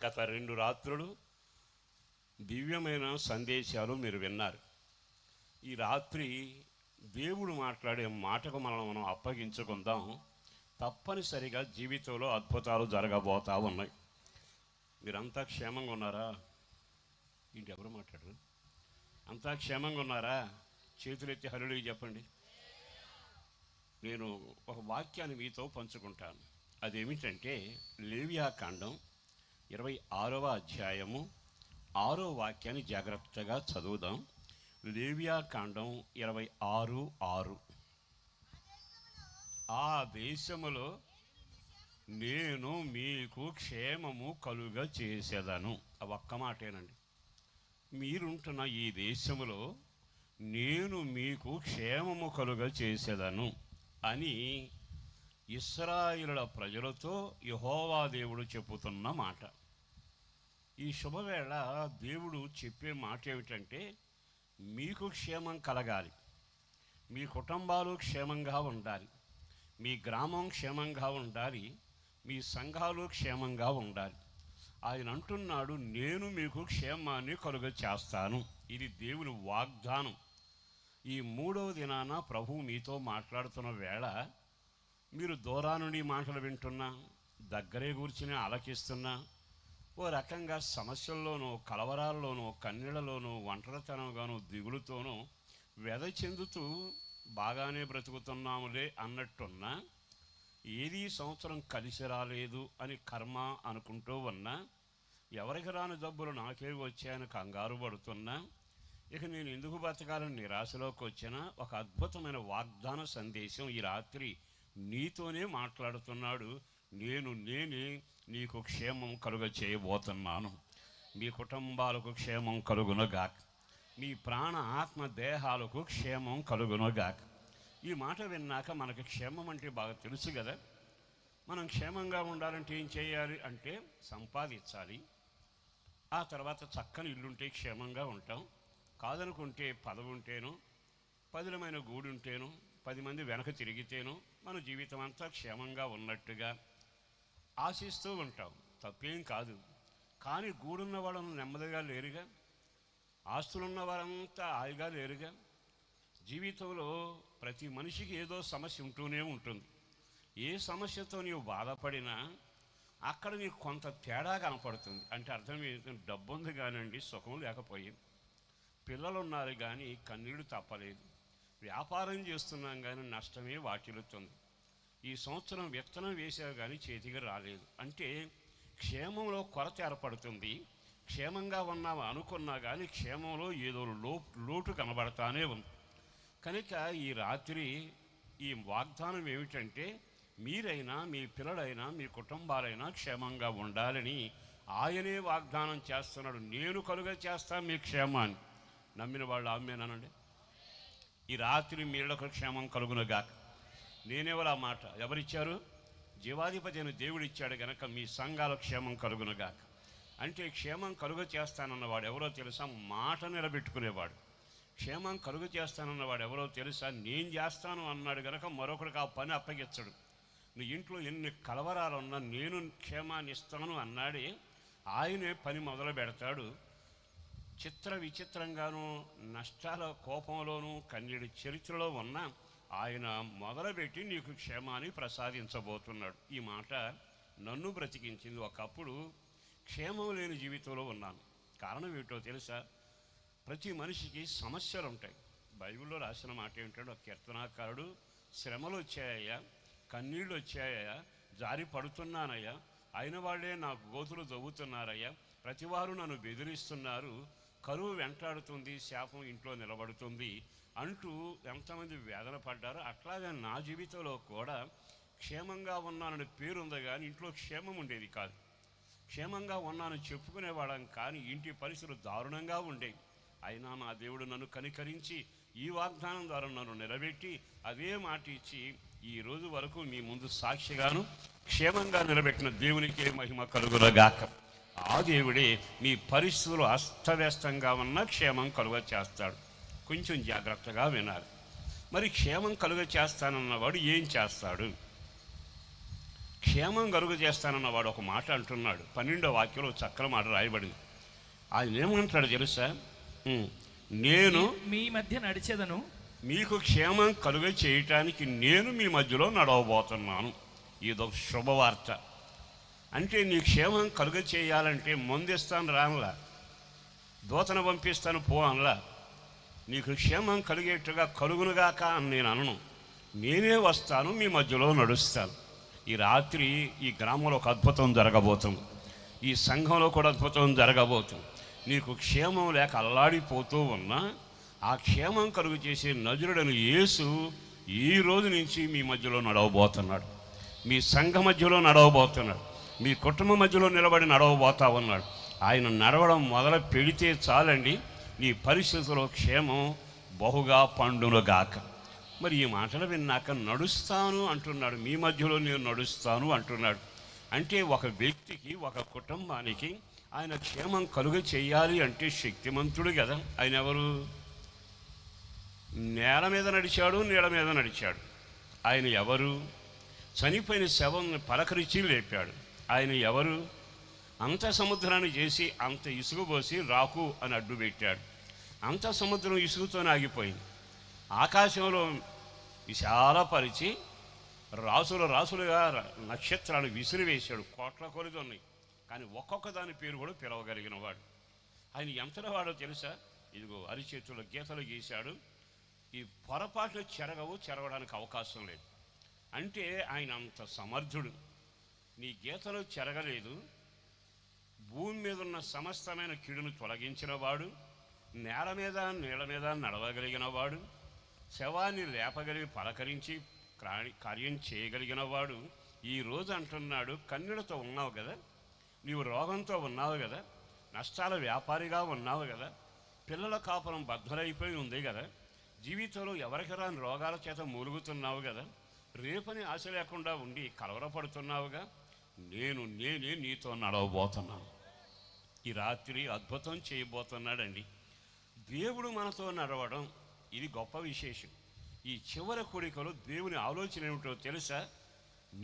గత 2 రాత్రులు దివ్యమైన సందేశాలు మీరు విన్నారు. ఈ రాత్రి దేవుడు మాట్లాడే మాటకు మనం అప్పగించుకుందాం. తప్పనిసరిగా జీవితంలో అద్భుతాలు జరగబోతా ఉన్నాయి. మీరంతా క్షేమంగా ఉన్నారా? ఇంటి ఎవరు మాట్లాడరు? అంతా క్షేమంగా ఉన్నారా? చేతులెత్తి హల్లెలూయా చెప్పండి. నేను ఒక వాక్యాన్ని మీతో పంచుకుంటాను. అదేమిటంటే లేవియాకాండం 26వ అధ్యాయము 6వ వాక్యాన్ని జాగ్రత్తగా చదువుదాం. లేవియాకాండం 26:6. ఆ దేశములో నేను మీకు క్షేమము కలుగ చేసేదను. ఆ ఒక్క మాటేనండి. మీరుంటున్న ఈ దేశములో నేను మీకు క్షేమము కలుగ చేసేదను అని ఇశ్రాయేలుల ప్రజలతో యెహోవా దేవుడు చెబుతున్న మాట. ఈ శుభవేళ దేవుడు చెప్పే మాట ఏమిటంటే, మీకు క్షేమం కలగాలి, మీ కుటుంబాలు క్షేమంగా ఉండాలి, మీ గ్రామం క్షేమంగా ఉండాలి, మీ సంఘాలు క్షేమంగా ఉండాలి. ఆయన అంటున్నాడు, నేను మీకు క్షేమాన్ని కలుగ చేస్తాను. ఇది దేవుని వాగ్దానం. ఈ 3వ దినాన ప్రభువు మీతో మాట్లాడుతున్న వేళ మీరు దూరా నుండి మాటలు వింటున్నా, దగ్గరే కూర్చుని ఆలకిస్తున్నా, ఓ రకంగా సమస్యల్లోనూ, కలవరాల్లోనూ, కన్నీళ్లలోనూ, ఒంటరితనంగానూ, దిగులుతోనూ వ్యధ చెందుతూ బాగానే బ్రతుకుతున్నాములే అన్నట్టున్నా, ఏది సంవత్సరం కలిసి రాలేదు అని కర్మ అనుకుంటూ ఉన్నా, ఎవరికి రాని జబ్బులు నాకే వచ్చాయని కంగారు పడుతున్నా, ఇక నేను ఎందుకు బతకాలని నిరాశలోకి వచ్చినా, ఒక అద్భుతమైన వాగ్దాన సందేశం ఈ రాత్రి నీతోనే మాట్లాడుతున్నాడు. నేనే నీకు క్షేమం కలుగ చేయబోతున్నాను. మీ కుటుంబాలకు క్షేమం కలుగునుగాక, మీ ప్రాణ ఆత్మ దేహాలకు క్షేమం కలుగునుగాక. ఈ మాట విన్నాక మనకు క్షేమం అంటే బాగా తెలుసు కదా. మనం క్షేమంగా ఉండాలంటే ఏం చేయాలి అంటే, సంపాదించాలి. ఆ తర్వాత చక్కని ఇల్లుంటే క్షేమంగా ఉంటాం. కాదనుకుంటే పదవి ఉంటేనో, పదిలమైన గూడు ఉంటేనో, 10 మంది వెనక తిరిగితేనో మన జీవితం అంతా క్షేమంగా ఉన్నట్టుగా ఆశిస్తూ ఉంటాం. తప్పేం కాదు. కానీ గూడున్న వాళ్ళను నెమ్మదిగా లేరుగా, ఆస్తులున్న వారంతా హాయిగా లేరుగా. జీవితంలో ప్రతి మనిషికి ఏదో సమస్య ఉంటూనే ఉంటుంది. ఏ సమస్యతో నీవు బాధపడినా అక్కడ నీకు కొంత తేడా కనపడుతుంది. అంటే అర్థం ఏంటంటే, డబ్బు ఉంది కానండి సుఖం లేకపోయింది, పిల్లలు ఉన్నారు కానీ కన్నీళ్ళు తప్పలేదు, వ్యాపారం చేస్తున్నాం కానీ నష్టమే వాటిల్లుతుంది, ఈ సంవత్సరం విత్తనం వేసావు కానీ చేతికి రాలేదు. అంటే క్షేమంలో కొరత ఏర్పడుతుంది. క్షేమంగా ఉన్నాము అనుకున్నా కానీ క్షేమంలో ఏదో లోటు కనబడతానే ఉంది. కనుక ఈ రాత్రి ఈ వాగ్దానం ఏమిటంటే, మీరైనా, మీ పిల్లలైనా, మీ కుటుంబాలైనా క్షేమంగా ఉండాలని ఆయనే వాగ్దానం చేస్తున్నాడు. నేను కలుగ చేస్తాను మీ క్షేమాన్ని. నమ్మిన వాళ్ళు ఆమేనండి. ఈ రాత్రి మీళ్ళకు క్షేమం కలుగునుగాక. నేనెవరు? ఆ మాట ఎవరిచ్చారు? జీవాధిపతి అయిన దేవుడు ఇచ్చాడు కనుక మీ సంఘాల క్షేమం కలుగునుగాక. అంటే క్షేమం కలుగ చేస్తానన్నవాడు ఎవరో తెలుసా? మాట నిలబెట్టుకునేవాడు. క్షేమం కలుగ చేస్తానన్నవాడు ఎవరో తెలుసా? నేను చేస్తాను అన్నాడు కనుక మరొకరికి ఆ పని అప్పగించడు. నీ ఇంట్లో ఎన్ని కలవరాలున్నా నేను క్షేమాన్ని ఇస్తాను అన్నాడే, ఆయనే పని మొదలు పెడతాడు. చిత్ర విచిత్రంగానూ, నష్టాల కోపంలోనూ, కన్నీడి చరిత్రలో ఉన్న ఆయన మొదలుపెట్టి నీకు క్షేమాన్ని ప్రసాదించబోతున్నాడు. ఈ మాట నన్ను బ్రతికించింది. ఒకప్పుడు క్షేమం లేని జీవితంలో ఉన్నాను. కారణం ఏమిటో తెలుసా? ప్రతి మనిషికి సమస్యలు ఉంటాయి. బైబిల్లో రాసిన మాట ఏమిటంటే, ఒక కీర్తనాకారుడు, శ్రమలు వచ్చాయ్యా, కన్నీళ్ళు వచ్చాయ్యా, జారి పడుతున్నానయ్యా, అయిన వాళ్ళే నాకు గోతులు దవ్వుతున్నారయ్యా, ప్రతివారు నన్ను బెదిరిస్తున్నారు, కరువు వెంటాడుతుంది, శాపం ఇంట్లో నిలబడుతుంది అంటూ ఎంతమంది వేదన పడ్డారో, అట్లాగే నా జీవితంలో కూడా క్షేమంగా ఉన్నానని పేరుంది కానీ ఇంట్లో క్షేమం ఉండేది కాదు. క్షేమంగా ఉన్నాను చెప్పుకునేవాళ్ళం కానీ ఇంటి పరిస్థితులు దారుణంగా ఉండేవి. అయినా నా దేవుడు నన్ను కనికరించి ఈ వాగ్దానం ద్వారా నన్ను నిలబెట్టి అదే మాట ఇచ్చి ఈ రోజు వరకు మీ ముందు సాక్షిగాను క్షేమంగా నిలబెట్టిన దేవునికే మహిమ కలుగునుగాక. ఆ దేవుడే మీ పరిస్థితులు అస్తవ్యస్తంగా ఉన్న క్షేమం కలుగ చేస్తాడు. కొంచెం జాగ్రత్తగా వినాలి. మరి క్షేమం కలుగ చేస్తానన్నవాడు ఏం చేస్తాడు? క్షేమం కలుగు చేస్తానన్నవాడు ఒక మాట అంటున్నాడు. 12వ వాక్యంలో చక్కని మాట రాయబడింది. ఆయన ఏమంటాడు తెలుసా? నేను మీ మధ్య నడిచేదను, మీకు క్షేమం కలుగ చేయటానికి నేను మీ మధ్యలో నడవబోతున్నాను. ఇదొక శుభవార్త. అంటే నీ క్షేమం కలుగ చేయాలంటే ముందిస్తాను రానులా, దూతను పంపిస్తాను పో అనలా. నీకు క్షేమం కలిగేట్టుగా కలుగునుగాక అని నేను అనను. నేనే వస్తాను, మీ మధ్యలో నడుస్తాను. ఈ రాత్రి ఈ గ్రామంలో ఒక అద్భుతం జరగబోతుంది. ఈ సంఘంలో కూడా అద్భుతం జరగబోతుంది. నీకు క్షేమం లేక అల్లాడిపోతూ ఉన్నా ఆ క్షేమం కలుగు చేసే నజరుడని యేసు ఈ రోజు నుంచి మీ మధ్యలో నడవబోతున్నాడు. మీ సంఘ మధ్యలో నడవబోతున్నాడు. మీ కుటుంబం మధ్యలో నిలబడి నడవబోతా ఉన్నాడు. ఆయన నడవడం మొదలు పెడితే చాలండి, నీ పరిస్థితుల్లో క్షేమం బహుగా పండునుగాక. మరి ఈ మాటలు విన్నాక నడుస్తాను అంటున్నాడు. మీ మధ్యలో నేను నడుస్తాను అంటున్నాడు. అంటే ఒక వ్యక్తికి, ఒక కుటుంబానికి ఆయన క్షేమం కలుగ చేయాలి అంటే శక్తిమంతుడు కదా. ఆయన ఎవరు? నేల మీద నడిచాడు, నీళ్ళ మీద నడిచాడు. ఆయన ఎవరు? చనిపోయిన శవం పలకరించి లేపాడు. ఆయన ఎవరు? అంత సముద్రాన్ని చేసి అంత ఇసుగు పోసి రాకు అని అడ్డు పెట్టాడు. అంత సముద్రం ఇసుగుతోనే ఆగిపోయింది. ఆకాశంలో విశాలపరిచి రాసులుగా నక్షత్రాలు విసిరివేశాడు. కోట్ల కొలిది ఉన్నాయి, కానీ ఒక్కొక్క దాని పేరు కూడా పిలవగలిగిన వాడు. ఆయన ఎంతటి వాడో తెలుసా? ఇదిగో అరిచేతుల్లో గీతలు గీశాడు. ఈ పొరపాట్లు చెరగడానికి అవకాశం లేదు. అంటే ఆయన అంత సమర్థుడు. నీ గీతలు చెరగలేదు. భూమి మీద ఉన్న సమస్తమైన కీడును తొలగించిన వాడు, నేల మీద నీళ్ళ మీద నడవగలిగిన వాడు, శవాన్ని లేపగలిగి పలకరించి కార్యం చేయగలిగిన వాడు ఈరోజు అంటున్నాడు, కన్నులతో ఉన్నావు కదా, నీవు రోగంతో ఉన్నావు కదా, నష్టాల వ్యాపారిగా ఉన్నావు కదా, పిల్లల కాపురం బద్దలైపోయి ఉంది కదా, జీవితంలో ఎవరికి రాని రోగాల చేత మూలుగుతున్నావు కదా, రేపని ఆశ లేకుండా ఉండి కలవరపడుతున్నావుగా, నేనే నీతో నడవబోతున్నాను. ఈ రాత్రి అద్భుతం చేయబోతున్నాడండి. దేవుడు మనతో నడవడం ఇది గొప్ప విశేషం. ఈ చివరి కోరికలో దేవుని ఆలోచన ఏమిటో తెలుసా?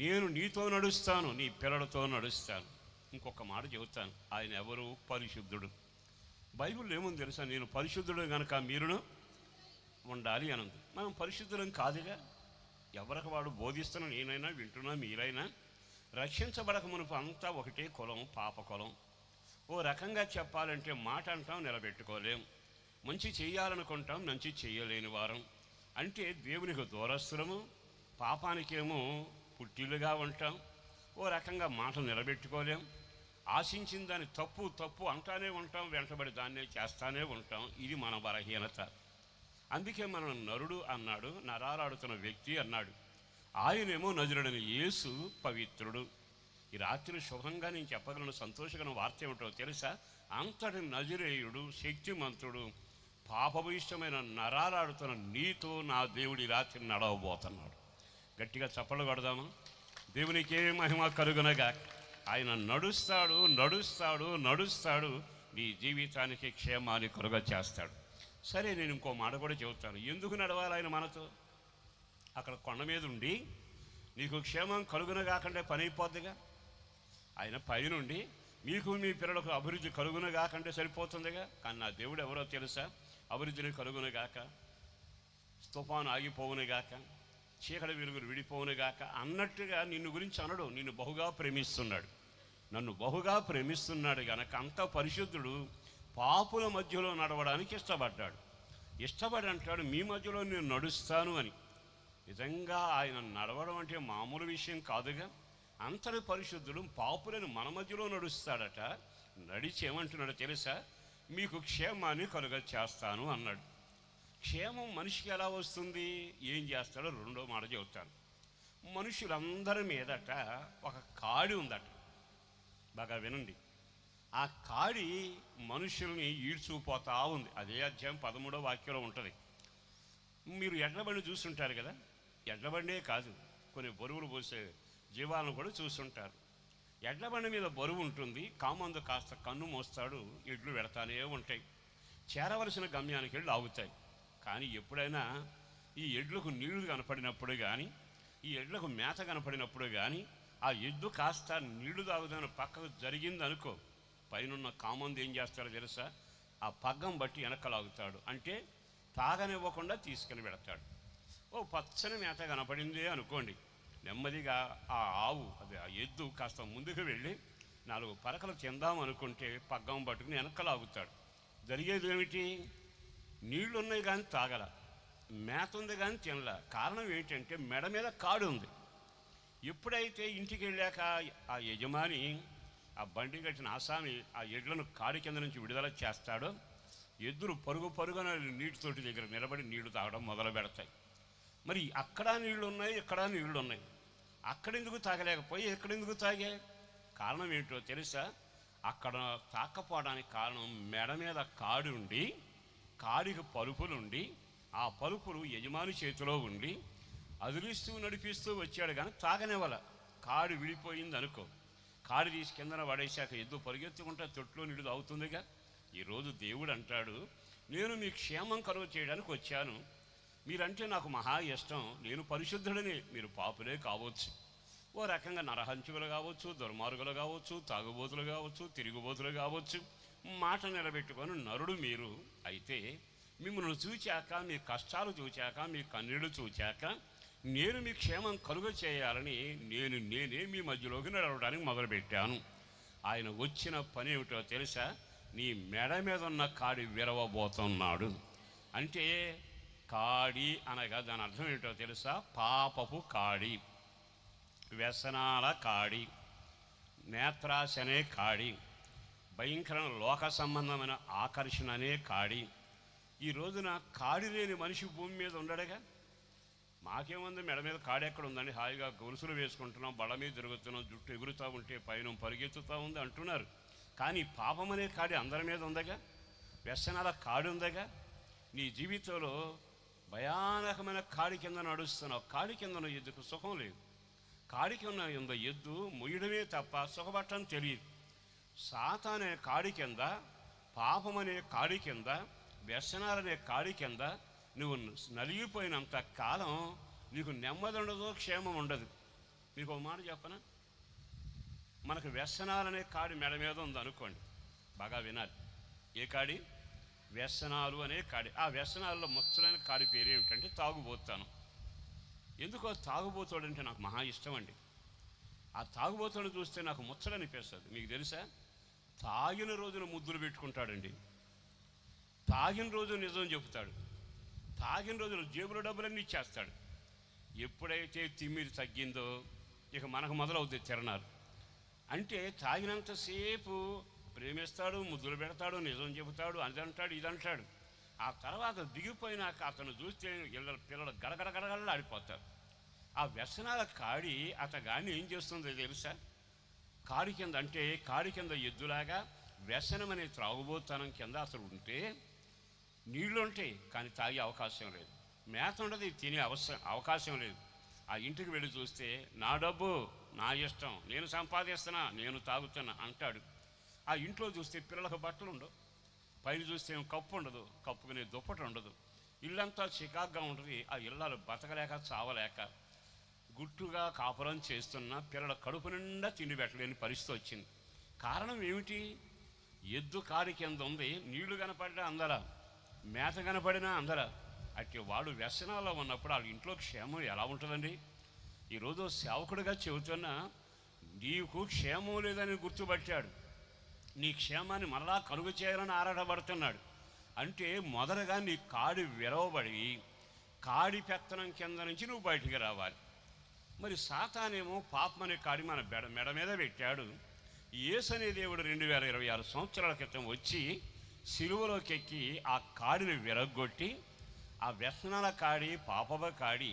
నేను నీతో నడుస్తాను, నీ పిల్లలతో నడుస్తాను. ఇంకొక మాట చెబుతాను. ఆయన ఎవరు? పరిశుద్ధుడు. బైబిల్లో ఏముంది తెలుసా? నేను పరిశుద్ధుడు కనుక మీరును ఉండాలి అనంది. మనం పరిశుద్ధులం కాదుగా. ఎవరికి వాడు బోధిస్తున్నా, నేనైనా వింటున్నా, మీరైనా రక్షించబడక మునుపు అంతా ఒకటే కులం, పాప కులం. ఓ రకంగా చెప్పాలంటే మాట అంటాం, నిలబెట్టుకోలేం. మంచి చేయాలనుకుంటాం, మంచి చేయలేని వారం. అంటే దేవునికి దూరస్తులము, పాపానికేమో పుట్టిలుగా ఉంటాం. ఓ రకంగా మాట నిలబెట్టుకోలేం. ఆశించిన దాన్ని తప్పు అంటానే ఉంటాం, వెంటబడి దాన్నే చేస్తానే ఉంటాం. ఇది మన బలహీనత. అందుకే మనం నరుడు అన్నాడు, నరాలాడుతున్న వ్యక్తి అన్నాడు. ఆయనేమో నజరుడని యేసు పవిత్రుడు. ఈ రాత్రి శుభంగా నేను చెప్పగలను సంతోషకరమైన వార్త ఏమిటో తెలుసా? అంతటి నజరేయుడు, శక్తిమంతుడు, పాపభూయిష్టమైన నరాలాడుతున్న నీతో నా దేవుడి రాత్రి నడవబోతున్నాడు. గట్టిగా చప్పలు కొడదామా? దేవునికే మహిమ కలుగునగా. ఆయన నడుస్తాడు. నీ జీవితానికి క్షేమాన్ని కలుగ చేస్తాడు. సరే, నేను ఇంకో మాట కూడా చెబుతాను. ఎందుకు నడవాలి ఆయన మనతో? అక్కడ కొండ మీద ఉండి నీకు క్షేమం కలుగున కాకుండా పని అయిపోద్దిగా. ఆయన పైనుండి మీకు మీ పిల్లలకు అభివృద్ధి కలుగున కాకంటే సరిపోతుందిగా. కానీ నా దేవుడు ఎవరో తెలుసా? అభివృద్ధిని కలుగునుగాక, తుఫాను ఆగిపోవునుగాక, చీకటి వెలుగులు విడిపోవునుగాక అన్నట్టుగా నిన్ను గురించి అనడు. నిన్ను బహుగా ప్రేమిస్తున్నాడు. నన్ను బహుగా ప్రేమిస్తున్నాడు గనక అంత పరిశుద్ధుడు పాపుల మధ్యలో నడవడానికి ఇష్టపడి అంటాడు, మీ మధ్యలో నేను నడుస్తాను అని. నిజంగా ఆయన నడవడం అంటే మామూలు విషయం కాదుగా. అంతటి పరిశుద్ధుడు పాపులను మన మధ్యలో నడుస్తాడట. నడిచి ఏమంటున్నాడో తెలుసా? మీకు క్షేమాన్ని కలుగ చేస్తాను అన్నాడు. క్షేమం మనిషికి ఎలా వస్తుంది? ఏం చేస్తాడో రెండో మాట చెబుతాను. మనుషులందరి మీదట ఒక కాడి ఉందట. బాగా వినండి. ఆ కాడి మనుషుల్ని ఈడ్చుకుపోతా ఉంది. అదే అధ్యాయం 13వ వాక్యంలో ఉంటుంది. మీరు ఎడ్లబండి చూస్తుంటారు కదా. ఎడ్లబండే కాదు, కొన్ని బరువులు పోసే జీవాలను కూడా చూస్తుంటారు. ఎడ్లబండి మీద బరువు ఉంటుంది. కామందు కాస్త కన్ను మోస్తాడు, ఎడ్లు వెడతానే ఉంటాయి. చేరవలసిన గమ్యానికి వెళ్ళి ఆగుతాయి. కానీ ఎప్పుడైనా ఈ ఎడ్లకు నీళ్లు కనపడినప్పుడు కానీ, ఈ ఎడ్లకు మేత కనపడినప్పుడు కానీ ఆ ఎద్దు కాస్త నీళ్లు తాగుదాని పక్కకు జరిగింది అనుకో, పైన కామంది ఏం చేస్తాడో తెలుసా, ఆ పగ్గం బట్టి వెనకలాగుతాడు, అంటే తాగనివ్వకుండా తీసుకుని పెడతాడు. ఓ పచ్చని మేత కనపడింది అనుకోండి, నెమ్మదిగా ఆ ఆవు అది ఆ ఎద్దు కాస్త ముందుకు వెళ్ళి 4 పరకలు తిందాం అనుకుంటే పగ్గం పట్టుకుని వెనకలాగుతాడు. జరిగేది ఏమిటి? నీళ్లు ఉన్నాయి కానీ తాగల, మేత ఉంది కానీ తినల. కారణం ఏంటంటే మెడ మీద కాడు ఉంది. ఎప్పుడైతే ఇంటికి వెళ్ళాక ఆ యజమాని ఆ బండి కట్టిన ఆసామి ఆ ఎడ్లను కాడి కింద నుంచి విడుదల చేస్తాడో, ఎద్దులు పరుగున నీటి తోటి దగ్గర నిలబడి నీళ్లు తాగడం మొదలు పెడతాయి. మరి అక్కడ నీళ్లు ఉన్నాయి, ఇక్కడ నీళ్లు ఉన్నాయి, అక్కడెందుకు తాగలేకపోయి ఎక్కడెందుకు తాగే? కారణం ఏంటో తెలుసా? అక్కడ తాకపోవడానికి కారణం మెడ మీద కాడి ఉండి, కాడికి పలుపులుండి, ఆ పలుపులు యజమాని చేతిలో ఉండి అదిలిస్తూ నడిపిస్తూ వచ్చాడు కానీ తాగనివ్వల. కాడి విడిపోయింది అనుకో, కాడి తీసి కిందన పడేశాక ఎద్దు పరిగెత్తుకుంటా తొట్లో నీళ్ళు తాగుతుందిగా. ఈరోజు దేవుడు అంటాడు, నేను మీ క్షేమం కలుగు చేయడానికి వచ్చాను. మీరంటే నాకు మహా ఇష్టం, నేను పరిశుద్ధుడని. మీరు పాపులే కావచ్చు, ఓ రకంగా నరహంచుకులు కావచ్చు, దుర్మార్గులు కావచ్చు, తాగుబోతులు కావచ్చు, తిరుగుబోతులు కావచ్చు, మాట నిలబెట్టుకొని నరుడు మీరు. అయితే మిమ్మల్ని చూచాక, మీ కష్టాలు చూచాక, మీ కన్నీళ్లు చూచాక నేను మీ క్షేమం కలుగ చేయాలని నేనే మీ మధ్యలోకి నడవడానికి మొదలుపెట్టాను. ఆయన వచ్చిన పని ఏమిటో తెలుసా? నీ మెడ మీద ఉన్న కాడి విరవబోతున్నాడు. అంటే కాడి అనగా దాని అర్థం ఏమిటో తెలుసా? పాపపు కాడి, వ్యసనాల కాడి, నేత్రాశ అనే కాడి, భయంకరమైన లోక సంబంధమైన ఆకర్షణ అనే కాడి. ఈ రోజున కాడి లేని మనిషి భూమి మీద ఉండడుగా. మాకేముంది, మెడ మీద కాడి ఎక్కడ ఉందండి, హాయిగా గొలుసులు వేసుకుంటున్నాం, బళ్ళ మీద తిరుగుతున్నాం, జుట్టు ఎగురుతూ ఉంటే పైన పరిగెత్తుతూ ఉంది అంటున్నారు. కానీ పాపం అనే కాడి అందరి మీద ఉందగా, వ్యసనాల కాడి ఉందగా. నీ జీవితంలో భయానకమైన కాడి కింద నడుస్తున్నావు. కాడి కింద ఎద్దుకు సుఖం లేదు. కాడి కింద ఎద్దు మొయ్యడమే తప్ప సుఖపట్టడం తెలియదు. సాతానే కాడి కింద, పాపమనే కాడి కింద, వ్యసనాలనే కాడి కింద నువ్వు నలిగిపోయినంత కాలం నీకు నెమ్మది ఉండదు, క్షేమం ఉండదు. మీకు ఒక మాట చెప్పనా? మనకు వ్యసనాలనే కాడి మెడ మీద ఉంది అనుకోండి, బాగా వినాలి. ఏ కాడి? వ్యసనాలు అనే కాడి. ఆ వ్యసనాల్లో ముచ్చలైన కాడి పేరు ఏమిటంటే తాగుబోతాను. ఎందుకో తాగుబోతాడంటే నాకు మహా ఇష్టం అండి. ఆ తాగుబోతాడు చూస్తే నాకు ముచ్చలనిపిస్తుంది. మీకు తెలుసా? తాగిన రోజున ముద్దులు పెట్టుకుంటాడండి, తాగిన రోజు నిజం చెబుతాడు, తాగిన రోజులు జేబులో డబ్బులన్నీ ఇచ్చేస్తాడు. ఎప్పుడైతే తిమ్మిరి తగ్గిందో ఇక మనకు మొదలవుతుంది తిరణాలు. అంటే తాగినంతసేపు ప్రేమిస్తాడు, ముద్దులు పెడతాడు, నిజం చెబుతాడు, అదంటాడు ఇదంటాడు. ఆ తర్వాత దిగిపోయినాక అతను చూస్తే పిల్లలు గడగడగడగడలు ఆడిపోతారు. ఆ వ్యసనాల కాడి అతగాన్ని ఏం చేస్తుందో తెలుసా? కాడి కింద, అంటే కాడి కింద ఎద్దులాగా వ్యసనం అనే త్రాగుబోతనం కింద అతడు ఉంటే నీళ్లు ఉంటాయి కానీ తాగే అవకాశం లేదు, మేత ఉండదు, తినే అవకాశం లేదు. ఆ ఇంటికి వెళ్ళి చూస్తే నా డబ్బు, నా ఇష్టం, నేను సంపాదిస్తున్నా, నేను తాగుతున్నా అంటాడు. ఆ ఇంట్లో చూస్తే పిల్లలకు బట్టలు ఉండవు, పైన చూస్తే కప్పు ఉండదు, కప్పుకునే దుప్పటి ఉండదు, ఇల్లంతా చికాగ్గా ఉంటుంది. ఆ ఇళ్ళలు బతకలేక చావలేక గుట్టుగా కాపురం చేస్తున్న పిల్లల కడుపు నిండా తిండి పెట్టలేని పరిస్థితి వచ్చింది. కారణం ఏమిటి? ఎద్దు కాడి కింద ఉంది, నీళ్లు కనపడినా అందరా, మేత కనపడినా అందరా. అట్టి వాడు వ్యసనాల్లో ఉన్నప్పుడు వాళ్ళ ఇంట్లో క్షేమం ఎలా ఉంటుందండి? ఈరోజు సేవకుడిగా చెబుతున్నా, నీకు క్షేమం లేదని గుర్తుపట్టాడు, నీ క్షేమాన్ని మరలా కలుగు చేయాలని ఆరాటపడుతున్నాడు. అంటే మొదటగా నీ కాడి విరవబడి కాడి పెత్తనం కింద నుంచి నువ్వు బయటికి రావాలి. మరి సాతానేమో పాపం అనే కాడి మన మెడ మీద పెట్టాడు. యేసు అనే దేవుడు 2026 సంవత్సరాల క్రితం వచ్చి సిలువలోకి ఎక్కి ఆ కాడిని విరగొట్టి, ఆ వ్యసనాల కాడి, పాపవ కాడి,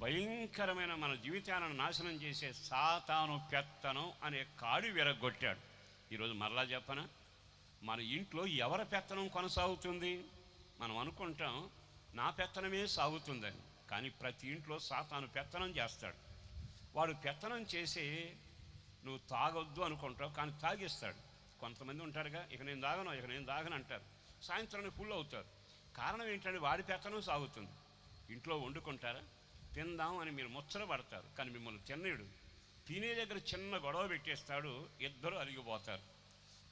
భయంకరమైన మన జీవితాలను నాశనం చేసే సాతాను పెత్తనం అనే కాడి విరగొట్టాడు. ఈరోజు మరలా చెప్పనా, మన ఇంట్లో ఎవరి పెత్తనం కొనసాగుతుంది? మనం అనుకుంటాం నా పెత్తనమే సాగుతుందని, కానీ ప్రతి ఇంట్లో సాతాను పెత్తనం చేస్తాడు. వాడు పెత్తనం చేసి నువ్వు తాగొద్దు అనుకుంటావు కానీ తాగిస్తాడు. కొంతమంది ఉంటారుగా, ఇక నేను తాగను అంటారు, సాయంత్రానికి ఫుల్ అవుతారు. కారణం ఏంటంటే వాడి పెత్తనం సాగుతుంది. ఇంట్లో వండుకుంటారా, తిందాం అని మీరు ముచ్చట పడతారు కానీ మిమ్మల్ని తిన్నీడు. తినే దగ్గర చిన్న గొడవ పెట్టేస్తాడు, ఇద్దరు అలిగిపోతారు.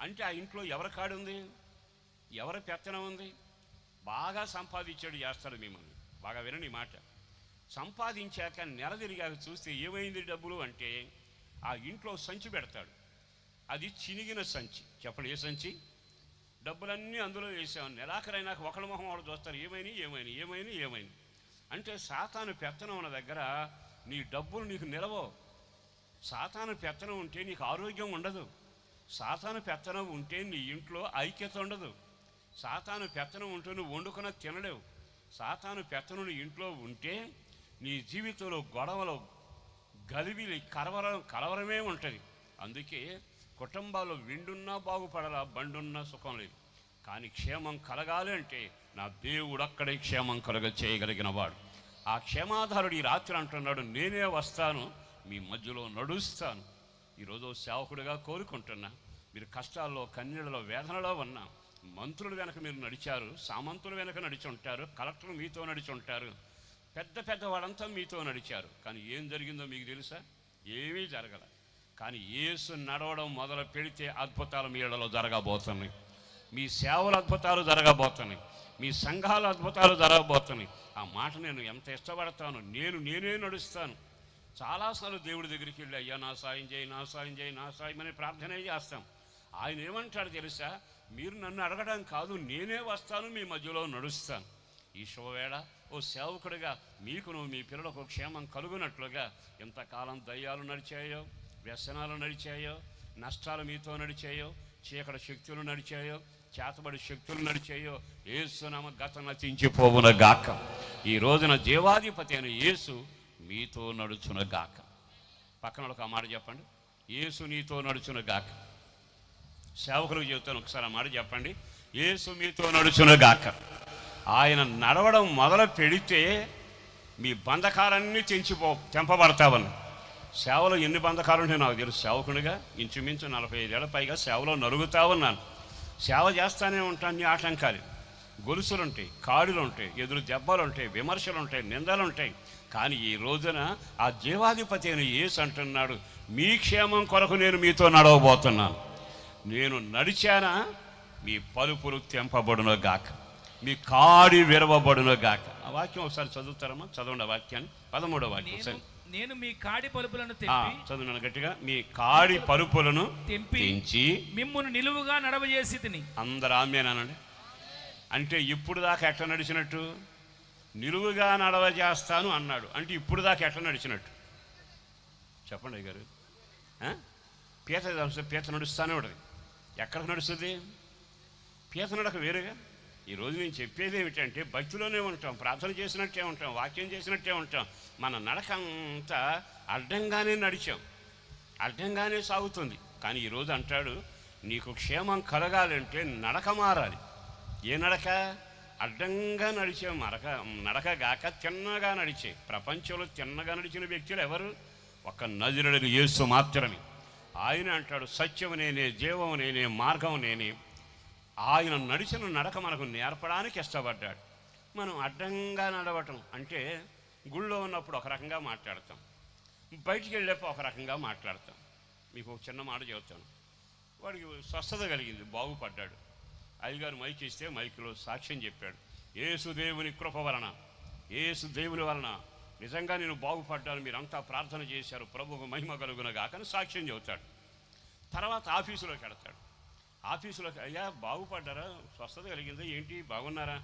అంటే ఆ ఇంట్లో ఎవరి కాడు ఉంది, ఎవరి పెత్తనం ఉంది? బాగా సంపాదించాడు చేస్తాడు మిమ్మల్ని. బాగా వినండి ఈ మాట. సంపాదించాక నెల తిరిగాక చూస్తే ఏమైంది డబ్బులు అంటే ఆ ఇంట్లో సంచి పెడతాడు. అది చినిగిన సంచి. చెప్పండి, ఏ సంచి? డబ్బులన్నీ అందులో వేసాము. నెలాఖరైనాక ఒకళ్ళ మొహం వాడు చూస్తారు, ఏమైనా. అంటే సాతాను పెత్తనం ఉన్న దగ్గర నీ డబ్బులు నీకు నిలవవు. సాతాను పెత్తనం ఉంటే నీకు ఆరోగ్యం ఉండదు. సాతాను పెత్తనం ఉంటే నీ ఇంట్లో ఐక్యత ఉండదు. సాతాను పెత్తనం ఉంటే నువ్వు వండుకున్న తినలేవు. సాతాను పెత్తనం నీ ఇంట్లో ఉంటే నీ జీవితంలో గొడవలు, గలిబిలి, కలవరమే ఉంటుంది. అందుకే కుటుంబాల్లో విండున్నా బాగుపడాలా, బండున్నా సుఖం లేదు. కానీ క్షేమం కలగాలి అంటే నా దేవుడు అక్కడే క్షేమం చేయగలిగిన వాడు. ఆ క్షేమాధారుడు ఈ రాత్రి అంటున్నాడు, నేనే వస్తాను, మీ మధ్యలో నడుస్తాను. ఈరోజు సేవకుడిగా కోరుకుంటున్నా, మీరు కష్టాల్లో, కన్నీళ్ళలో, వేదనలో ఉన్నా, మంత్రుల వెనక మీరు నడిచారు, సామంతుల వెనక నడిచి ఉంటారు, కలెక్టర్లు మీతో నడిచి ఉంటారు, పెద్ద వాళ్ళంతా మీతో నడిచారు. కానీ ఏం జరిగిందో మీకు తెలుసా? ఏమీ జరగల. కానీ యేసు నడవడం మొదలు పెడితే అద్భుతాలు మీ ఇళ్లలో జరగబోతున్నాయి. మీ సేవలు అద్భుతాలు జరగబోతున్నాయి. మీ సంఘాలు అద్భుతాలు జరగబోతున్నాయి. ఆ మాట నేను ఎంత ఇష్టపడతాను. నేనే నడుస్తాను. చాలాసార్లు దేవుడి దగ్గరికి వెళ్ళి, అయ్యా నా సాయం చేయి అని ప్రార్థనే చేస్తాం. ఆయన ఏమంటాడు తెలుసా? మీరు నన్ను అడగడం కాదు, నేనే వస్తాను, మీ మధ్యలో నడుస్తాను. ఈ శుభవేళ ఓ సేవకుడిగా మీకును మీ పిల్లలకు క్షేమం కలుగునట్లుగా ఎంతకాలం దయ్యాలు నడిచాయో, వ్యసనాలు నడిచాయో, నష్టాలు మీతో నడిచాయో, చీకటి శక్తులు నడిచాయో, చేతబడి శక్తులు నడిచాయో, యేసునామ గత నశించిపోవున గాక. ఈ రోజున జీవాధిపతి అయిన యేసు మీతో నడుచున గాక. పక్కన ఒక మాట చెప్పండి, యేసు నీతో నడుచున గాక. సేవకులకు చెబుతాను, ఒకసారి ఆ మాట చెప్పండి, యేసు మీతో నడుచున గాక. ఆయన నడవడం మొదలు పెడితే మీ బంధకాలన్నీ తెంపబడతావని. సేవలో ఎన్ని బంధకాలు ఉంటాయో నాకు తెలుసు. సేవకునిగా ఇంచుమించు 45 ఏళ్ళ పైగా సేవలో నలుగుతా ఉన్నాను. సేవ చేస్తానే ఉంటాను. అన్ని ఆటంకాలు, గొలుసులు ఉంటాయి, కాడులు ఉంటాయి, ఎదురు దెబ్బలు ఉంటాయి, విమర్శలు ఉంటాయి, నిందలు ఉంటాయి. కానీ ఈ రోజున ఆ జీవాధిపతి అయిన యేసు అంటున్నాడు, మీ క్షేమం కొరకు నేను మీతో నడవబోతున్నాను. నేను నడిచానా మీ పలుపులు తెంపబడును గాక, మీ కాడి విరవబడును గాక. ఆ వాక్యం ఒకసారి చదువుతారమ్మా? చదవండి ఆ వాక్యాన్ని. 13వ వాక్యం. నేను మీ కాడి పలుపులను చదువున్నాను గట్టిగా. మీ కాడి పరుపులను తెంచి మిమ్మును నిలువుగా నడవజేసి తిని. అందరు ఆమేనండి. అంటే ఇప్పుడు దాకా ఎట్లా నడిచినట్టు? నిలువుగా నడవజేస్తాను అన్నాడు. అంటే ఇప్పుడు దాకా ఎట్లా నడిచినట్టు చెప్పండి అయ్యగారు. పీత నడుస్తూనే ఉంటుంది. ఎక్కడికి నడుస్తుంది? పీత నడక వేరుగా. ఈరోజు నేను చెప్పేది ఏమిటంటే, భక్తిలోనే ఉంటాం, ప్రార్థన చేసినట్టే ఉంటాం, వాక్యం చేసినట్టే ఉంటాం. మన నడక అంతా అడ్డంగానే నడిచాం, అడ్డంగానే సాగుతుంది. కానీ ఈరోజు అంటాడు, నీకు క్షేమం కలగాలంటే నడక మారాలి. ఏ నడక? అడ్డంగా నడిచే నడక గాక తిన్నగా నడిచే. ప్రపంచంలో తిన్నగా నడిచిన వ్యక్తులు ఎవరు? ఒక్క నజరేయుడైన యేసు మాత్రమే. ఆయన అంటాడు, సత్యం నేనే, జీవం నేనే, మార్గం నేనే. ఆయన నడిచిన నడక మనకు నేర్పడానికి ఇష్టపడ్డాడు. మనం అడ్డంగా నడవటం అంటే, గుళ్ళో ఉన్నప్పుడు ఒక రకంగా మాట్లాడతాం, బయటికి వెళ్ళేప్పుడు ఒక రకంగా మాట్లాడతాం. మీకు ఒక చిన్న మాట చెబుతాను. వాడికి స్వస్థత కలిగింది, బాగుపడ్డాడు. అయ్యగారు మైక్ ఇస్తే మైకులో సాక్ష్యం చెప్పాడు, యేసు దేవుని కృప వలన, యేసు దేవుని వలన నిజంగా నేను బాగుపడ్డాను, మీరంతా ప్రార్థన చేశారు, ప్రభువుకు మహిమ కలుగునగా అని సాక్ష్యం చెబుతాడు. తర్వాత ఆఫీసులోకి వెళతాడు. ఆఫీసులోకి, అయ్యా బాగుపడ్డారా, స్వస్థత కలిగిందా, ఏంటి బాగున్నారా?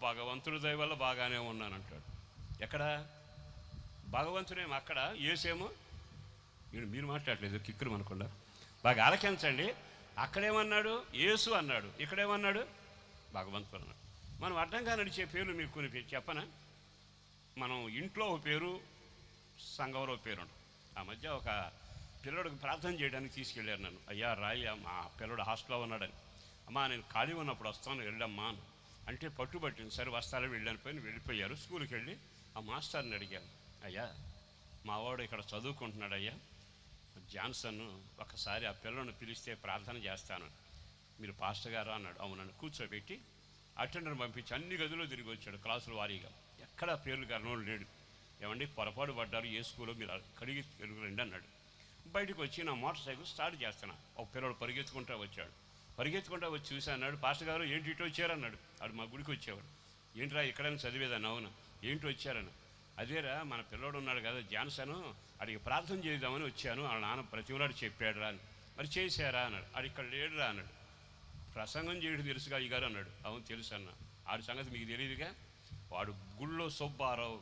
భగవంతుడి దయ వల్ల బాగానే ఉన్నానంటాడు. ఎక్కడ? భగవంతుడేమో అక్కడ, యేసేమో మీరు మాట్లాడలేదు, కిక్కులు అనకుండా బాగా ఆలకించండి. అక్కడేమన్నాడు? యేసు అన్నాడు, ఇక్కడేమన్నాడు? భగవంతుడు అన్నాడు. మనం అడ్డంగా నడిచే పేర్లు మీకు కొన్ని చెప్పనా? మనం ఇంట్లో ఒక పేరు, సంఘంలో పేరు ఉంటుంది. ఆ మధ్య ఒక పిల్లడికి ప్రార్థన చేయడానికి తీసుకెళ్ళారు నన్ను. అయ్యా రాయి, మా పిల్లడు హాస్టల్లో ఉన్నాడని. అమ్మా నేను ఖాళీ ఉన్నప్పుడు వస్తాను, వెళ్ళమ్మా అంటే పట్టుబట్టింది. సరే వస్తారో వెళ్ళిపోయారు. స్కూల్కి వెళ్ళి ఆ మాస్టర్ని అడిగాను, అయ్యా మావాడు ఇక్కడ చదువుకుంటున్నాడు అయ్యా జాన్సన్, ఒకసారి ఆ పిల్లలను పిలిస్తే ప్రార్థన చేస్తాను, మీరు పాస్టర్ గారు అన్నాడు. అవునన్ను కూర్చోబెట్టి అటెండర్ పంపించి అన్ని గదులు తిరిగి వచ్చాడు, క్లాసుల వారీగా. ఎక్కడ పేర్లు కారణం లేడు. ఏమండి పొరపాటు పడ్డారు, ఏ స్కూల్లో మీరు కడిగి రండి అన్నాడు. బయటకు వచ్చి నా మోటార్ సైకిల్ స్టార్ట్ చేస్తున్నా. ఒక పిల్లడు పరిగెత్తుకుంటా వచ్చాడు. పరిగెత్తుకుంటా వచ్చి చూసి అన్నాడు, పాస్టర్ గారు ఏంటి ఇటు వచ్చారన్నాడు. ఆడు మా గుడికి వచ్చేవాడు. ఏంట్రా ఎక్కడైనా చదివేదాన్ని? అవును. ఏంటి వచ్చారని? అదేరా మన పిల్లోడు ఉన్నాడు కదా జాన్సను, అడిగి ప్రార్థన చేద్దామని వచ్చాను, వాళ్ళ నాన్న ప్రతివాడు చెప్పాడు రా అని. మరి చేశారా అన్నాడు. ఆడు ఇక్కడ లేడురా అన్నాడు. ప్రసంగం చేయడం తెలుసుగా అయ్యగారు అన్నాడు. అవును తెలుసు అన్న. ఆడి సంగతి మీకు తెలియదుగా, వాడు గుళ్ళో సుబ్బారావు,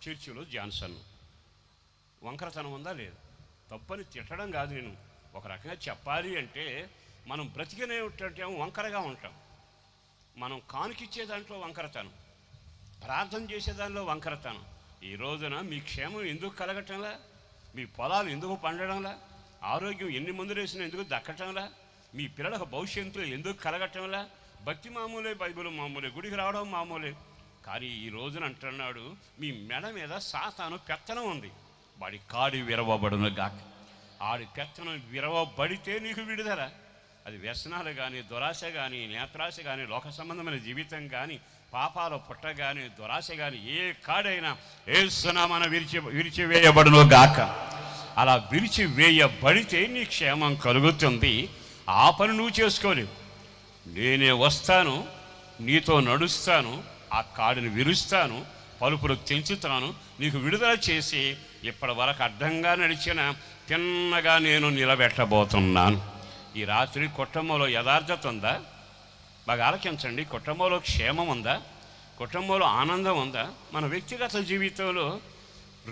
చర్చిలో జాన్సన్. వంకరతనం ఉందా లేదు? తప్పని తిట్టడం కాదు, నేను ఒక రకంగా చెప్పాలి అంటే మనం బ్రతికనే ఉంటాం, వంకరగా ఉంటాం. మనం కానుకిచ్చే దాంట్లో వంకరతనం, ప్రార్థన చేసేదానిలో వంకరతనం. ఈ రోజున మీ క్షేమం ఎందుకు కలగటంలా? మీ పొలాలు ఎందుకు పండడంలా? ఆరోగ్యం ఎన్ని మందులు వేసినా ఎందుకు దక్కటంలా? మీ పిల్లలకు భవిష్యత్తు ఎందుకు కలగటంలా? భక్తి మామూలే, బైబిల్ మామూలే, గుడికి రావడం మామూలే. కానీ ఈ రోజున అంటున్నాడు, మీ మెడ మీద సాతాను పెత్తనం ఉంది, వాడి కాడి విరవబడును గాక. ఆడి పెత్తనం విరవబడితే నీకు విడుదల. అది వ్యసనాలు కానీ, దురాశ కానీ, నేత్రాశ కానీ, లోక సంబంధమైన జీవితం కానీ, పాపాల పుట్ట కానీ, దురాశ కానీ, ఏ కాడైనా యేసునామమున విరిచివేయబడును గాక. అలా విరిచివేయబడితే నీ క్షేమం కలుగుతుంది. ఆ పని నువ్వు చేసుకోలేవు. నేనే వస్తాను, నీతో నడుస్తాను, ఆ కాడిని విరుస్తాను, పలుపులు తెంచుతాను, నీకు విడుదల చేసి ఇప్పటి వరకు అడ్డంగా నడిచిన తిన్నగా నేను నిలబెట్టబోతున్నాను. ఈ రాత్రి కుటుంబంలో యథార్థత ఉందా? బాగా ఆలకించండి. కుటుంబంలో క్షేమం ఉందా? కుటుంబంలో ఆనందం ఉందా? మన వ్యక్తిగత జీవితంలో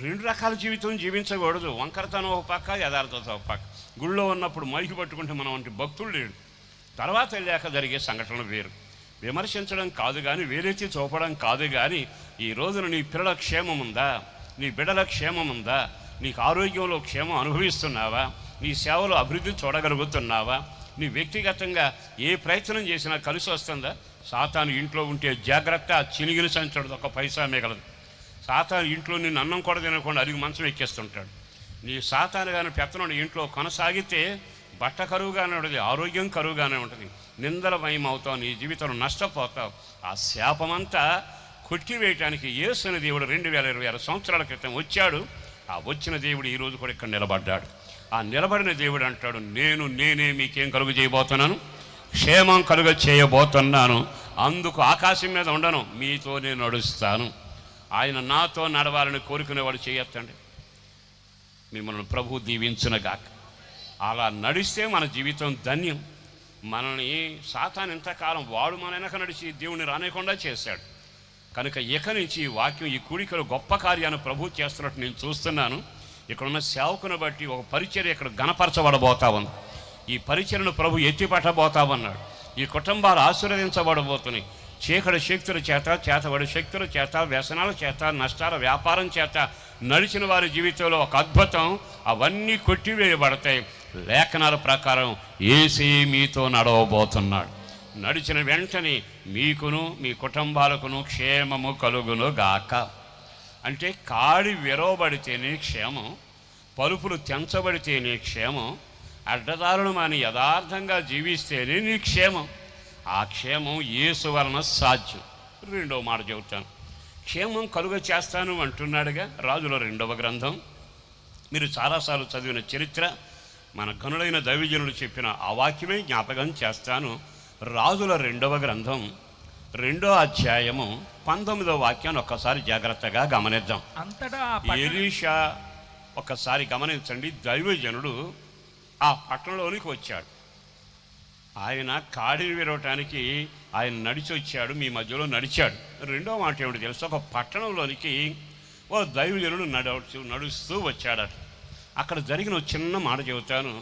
రెండు రకాల జీవితం జీవించకూడదు. వంకరతనం ఒక పక్క, యథార్థత ఒక పక్క. గుళ్ళో ఉన్నప్పుడు మైకు పట్టుకుంటే మనం వంటి భక్తులు లేడు. తర్వాత వెళ్ళాక జరిగే సంఘటనలు వేరు. విమర్శించడం కాదు కానీ, వేరెత్తి చూపడం కాదు కానీ, ఈ రోజున నీ పిల్లల క్షేమం ఉందా? నీ బిడ్డల క్షేమం ఉందా? నీకు ఆరోగ్యంలో క్షేమం అనుభవిస్తున్నావా? నీ సేవలో అభివృద్ధి చూడగలుగుతున్నావా? నీ వ్యక్తిగతంగా ఏ ప్రయత్నం చేసినా కలిసి వస్తుందా? సాతాను ఇంట్లో ఉంటే జాగ్రత్త, చినిగిన సంచడు ఒక పైసా మిగలదు. సాతాను ఇంట్లో నిన్ను అన్నం కూడా తినకుండా అరిగి మంచం ఎక్కేస్తుంటాడు. నీ సాతాను కానీ పెత్తనం ఇంట్లో కొనసాగితే బట్ట కరువుగానే ఉంటుంది, ఆరోగ్యం కరువుగానే ఉంటుంది, నిందలమయమవుతావు, నీ జీవితంలో నష్టపోతావు. ఆ శాపమంతా కొట్టివేయటానికి యేసుని దేవుడు 2026 సంవత్సరాల క్రితం వచ్చాడు. ఆ వచ్చిన దేవుడు ఈరోజు కూడా ఇక్కడ నిలబడ్డాడు. ఆ నిలబడిన దేవుడు అంటాడు, నేనే మీకేం కలుగు చేయబోతున్నాను? క్షేమం కలుగ చేయబోతున్నాను. అందుకు ఆకాశం మీద ఉండను, మీతోనే నడుస్తాను. ఆయన నాతో నడవాలని కోరుకునేవాడు చేయొద్దండి. మిమ్మల్ని ప్రభు దీవించునుగాక. అలా నడిస్తే మన జీవితం ధన్యం. మనల్ని సాతాను ఇంతకాలం వాడు మన వెనక నడిచి దేవుని రానికుండా చేశాడు. కనుక ఇక నుంచి ఈ వాక్యం, ఈ కూడికలో గొప్ప కార్యాన్ని ప్రభు చేస్తున్నట్టు నేను చూస్తున్నాను. ఇక్కడున్న సేవకుని బట్టి ఒక పరిచర్య ఇక్కడ ఘనపరచబడబోతా ఉంది. ఈ పరిచర్యను ప్రభు ఎత్తిపట్టబోతా ఉన్నాడు. ఈ కుటుంబాలు ఆశీర్వదించబడబోతున్నాయి. చీకటి శక్తుల చేత, చేతబడి శక్తుల చేత, వ్యసనాల చేత, నష్టాల వ్యాపారం చేత నడిచిన వారి జీవితంలో ఒక అద్భుతం, అవన్నీ కొట్టివేయబడతాయి. లేఖనాల ప్రకారం యేసే మీతో నడవబోతున్నాడు. నడిచిన వెంటనే మీకును మీ కుటుంబాలకును క్షేమము కలుగును గాక. అంటే కాడి విరవబడితేనే క్షేమం, పలుపులు తెంచబడితేనే క్షేమం, అడ్డదారులు మాని యథార్థంగా జీవిస్తేనే నీ క్షేమం. ఆ క్షేమం యేసు వలన సాధ్యం. రెండో మాట చెబుతాను, క్షేమం కలుగ చేస్తాను అంటున్నాడుగా. రాజుల 2వ గ్రంథం మీరు చాలాసార్లు చదివిన చరిత్ర, మన గనులైన దైవజనులు చెప్పిన ఆ వాక్యమే జ్ఞాపకం చేస్తాను. రాజుల 2వ గ్రంథం 2వ అధ్యాయము 19వ వాక్యాన్ని ఒక్కసారి జాగ్రత్తగా గమనిద్దాం. అంతటా ఎలీషా, ఒక్కసారి గమనించండి, దైవజనుడు ఆ పట్టణంలోనికి వచ్చాడు. ఆయన కాడిని విరవటానికి ఆయన నడిచి వచ్చాడు, మీ మధ్యలో నడిచాడు. రెండో మాట ఏమిటి తెలుసు? ఒక పట్టణంలోనికి ఓ దైవజనుడు నడుస్తూ వచ్చాడట. అక్కడ జరిగిన ఒక చిన్న మాట చెబుతాను.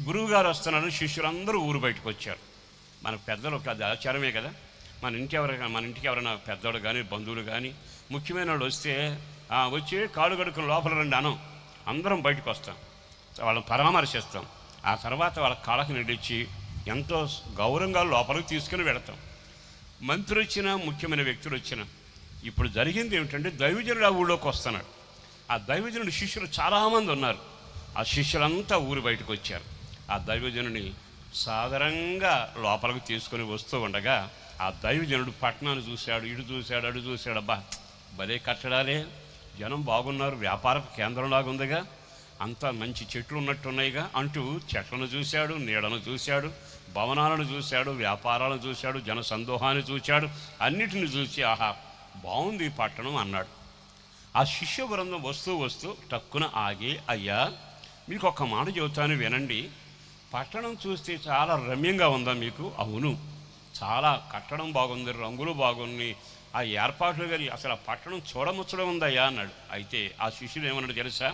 గురువుగారు వస్తున్నాడు, శిష్యులందరూ ఊరు బయటకు వచ్చారు. మన పెద్దలు అది ఆచారమే కదా. మన ఇంటికి ఎవరైనా పెద్దవాడు కానీ, బంధువులు కానీ, ముఖ్యమైన వాళ్ళు వస్తే వచ్చి కాడు కడుక్కుని లోపల రండి అనం, అందరం బయటకు వస్తాం, వాళ్ళని పరామర్శిస్తాం. ఆ తర్వాత వాళ్ళ కాళ్ళకి నడిచి ఎంతో గౌరవంగా లోపలికి తీసుకుని వెళతాం. మంత్రి వచ్చినా, ముఖ్యమైన వ్యక్తులు వచ్చినా. ఇప్పుడు జరిగింది ఏమిటంటే, దైవజనుడు ఆ ఊళ్ళోకి వస్తున్నాడు. ఆ దైవజనుడి శిష్యులు చాలామంది ఉన్నారు. ఆ శిష్యులంతా ఊరు బయటకు వచ్చారు. ఆ దైవజనుని సాధారణంగా లోపలికి తీసుకొని వస్తూ ఉండగా ఆ దైవజనుడు పట్టణాన్ని చూశాడు, ఇటు చూశాడు, అటు చూశాడు. అబ్బా భలే కట్టడాలే, జనం బాగున్నారు, వ్యాపార కేంద్రంలాగా ఉందిగా, అంతా మంచి చెట్లు ఉన్నట్టున్నాయిగా అంటూ చెట్లను చూశాడు, నీడను చూశాడు, భవనాలను చూశాడు, వ్యాపారాలను చూశాడు, జన సందోహాన్ని చూశాడు, అన్నిటిని చూసి ఆహా బాగుంది ఈ పట్టణం అన్నాడు. ఆ శిష్య బృందం వస్తూ టక్కున ఆగి, అయ్యా మీకు ఒక్క మాట చెబుతాను వినండి, పట్టణం చూస్తే చాలా రమ్యంగా ఉందా మీకు? అవును, చాలా కట్టడం బాగుంది, రంగులు బాగున్నాయి, ఆ ఏర్పాట్లు కానీ అసలు ఆ పట్టణం చూడముచ్చడం ఉందయ్యా అన్నాడు. అయితే ఆ శిష్యుడు ఏమన్నాడు తెలుసా?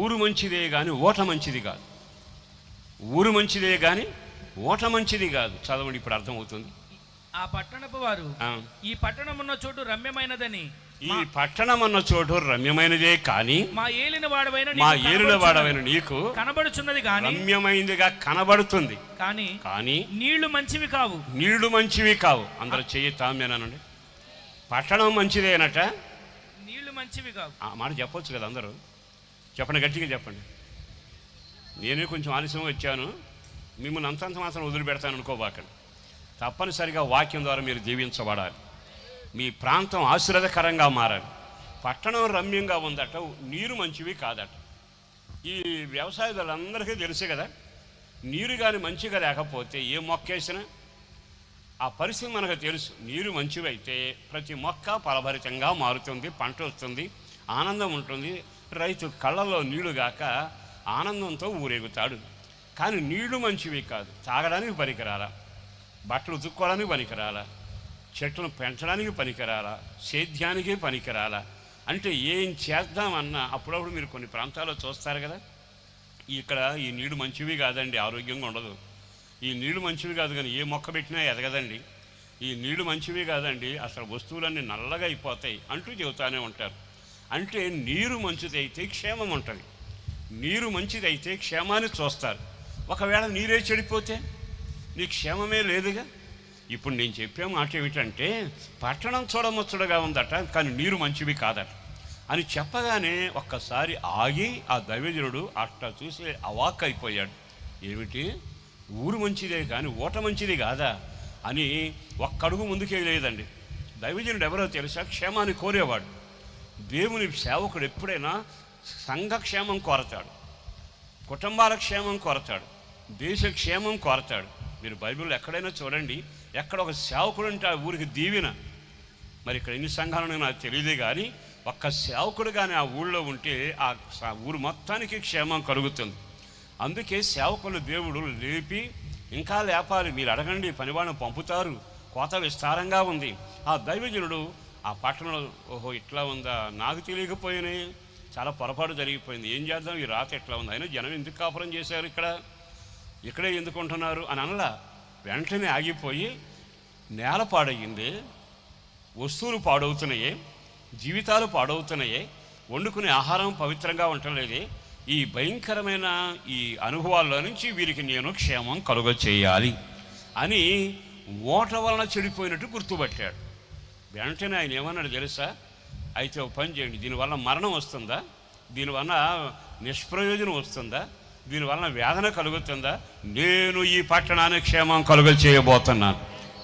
ఊరు మంచిదే కానీ ఓట మంచిది కాదు. ఊరు మంచిదే కానీ ఓట మంచిది కాదు. చదవండి, ఇప్పుడు అర్థమవుతుంది. ఆ పట్టణపు వారు ఈ పట్టణం ఉన్న చోటు రమ్యమైనదని, ఈ పట్టణం అన్న చోటు రమ్యమైనదే కానీ మా ఏలిన వాడవైన నీకు కనబడుచున్నది కానీ, రమ్యమైనదిగా కనబడుతుంది కానీ నీళ్లు మంచివి కావు. నీళ్లు మంచివి కావు. అందరూ చెయ్యతామేనండి. పట్టణం మంచిదేనట, నీళ్లు మంచివి కావు. ఆ మాట చెప్పొచ్చు కదా అందరూ? చెప్పండి, గట్టిగా చెప్పండి. నేనే కొంచెం ఆలస్యంగా వచ్చాను, మిమ్మల్ని అంతంత మాత్రం వదిలిపెడతాను అనుకోబాకండి. తప్పనిసరిగా వాక్యం ద్వారా మీరు దీవించబడాలి, మీ ప్రాంతం ఆశీర్వాదకరంగా మారాలి. పట్టణం రమ్యంగా ఉందట, నీరు మంచివి కాదట. ఈ వ్యవసాయదారులందరికీ తెలుసు కదా, నీరు కానీ మంచిగా లేకపోతే ఏ మొక్క వేసినా ఆ పరిస్థితి మనకు తెలుసు. నీరు మంచివైతే ప్రతి మొక్క ఫలభరితంగా మారుతుంది, పంట వస్తుంది, ఆనందం ఉంటుంది. రైతు కళ్ళల్లో నీళ్లు గాక ఆనందంతో ఊరేగుతాడు. కానీ నీళ్లు మంచివి కాదు, తాగడానికి పనికిరాలా, బట్టలు ఉతుక్కోవడానికి పనికిరాలా, చెట్లను పెంచడానికి పనికిరాలా, సేద్యానికి పనికిరాలా. అంటే ఏం చేద్దామన్నా అప్పుడప్పుడు మీరు కొన్ని ప్రాంతాల్లో చూస్తారు కదా, ఇక్కడ ఈ నీళ్లు మంచివి కాదండి, ఆరోగ్యంగా ఉండదు. ఈ నీళ్లు మంచివి కాదు కానీ ఏ మొక్క పెట్టినా ఎదగదండి. ఈ నీళ్లు మంచివి కాదండి, అసలు వస్తువులన్నీ నల్లగా అయిపోతాయి అంటూ చెబుతానే ఉంటారు. అంటే నీరు మంచిదైతే క్షేమం ఉంటుంది, నీరు మంచిదైతే క్షేమాన్ని చూస్తారు. ఒకవేళ నీరే చెడిపోతే నీ క్షేమమే లేదుగా. ఇప్పుడు నేను చెప్పే మాట ఏమిటంటే, పట్టణం చూడముచ్చడగా ఉందట కానీ నీరు మంచివి కాదట అని చెప్పగానే ఒక్కసారి ఆగి ఆ దైవజనుడు అట్లా చూసి అవాక్ అయిపోయాడు. ఏమిటి, ఊరు మంచిదే కానీ ఓట మంచిది కాదా అని ఒక్కడుగు ముందుకే లేదండి. దైవజనుడు ఎవరో తెలుసా? క్షేమాన్ని కోరేవాడు. దేవుని సేవకుడు ఎప్పుడైనా సంఘక్షేమం కోరతాడు, కుటుంబాల క్షేమం కోరతాడు, దేశ క్షేమం కోరతాడు. మీరు బైబిల్లో ఎక్కడైనా చూడండి, ఎక్కడ ఒక సేవకుడు ఉంటే ఆ ఊరికి దీవెన. మరి ఇక్కడ ఎన్ని సంఘాలను నాకు తెలియదే కానీ ఒక్క సేవకుడు కానీ ఆ ఊళ్ళో ఉంటే ఆ ఊరు మొత్తానికి క్షేమం కలుగుతుంది. అందుకే సేవకులు దేవుడు లేపి ఇంకా లేపాలి, మీరు అడగండి, పనివాళ్ళని పంపుతారు, కోత విస్తారంగా ఉంది. ఆ దైవజనుడు ఆ పట్టణంలో ఓహో ఇట్లా ఉందా, నాకు తెలియకపోయినాయి, చాలా పొరపాటు జరిగిపోయింది, ఏం చేద్దాం, ఈ రాత ఎట్లా ఉంది, అయినా జనం ఎందుకు కాపురం చేశారు, ఇక్కడే ఎందుకు ఉంటున్నారు అని అనలా. వెంటనే ఆగిపోయి నేల పాడయ్యింది, వస్తువులు పాడవుతున్నాయి, జీవితాలు పాడవుతున్నాయి, వండుకునే ఆహారం పవిత్రంగా ఉండలేదే, ఈ భయంకరమైన ఈ అనుభవాల్లో నుంచి వీరికి నేను క్షేమం కలుగ చేయాలి అని ఓట వలన చెడిపోయినట్టు గుర్తుపట్టాడు. వెంటనే ఆయన ఏమన్నాడు తెలుసా? అయితే ఒక పని చేయండి, దీనివల్ల మరణం వస్తుందా, దీనివల్ల నిష్ప్రయోజనం వస్తుందా, దీనివల్ల వేదన కలుగుతుందా, నేను ఈ పట్టణానికి క్షేమం కలుగ చేయబోతున్నాను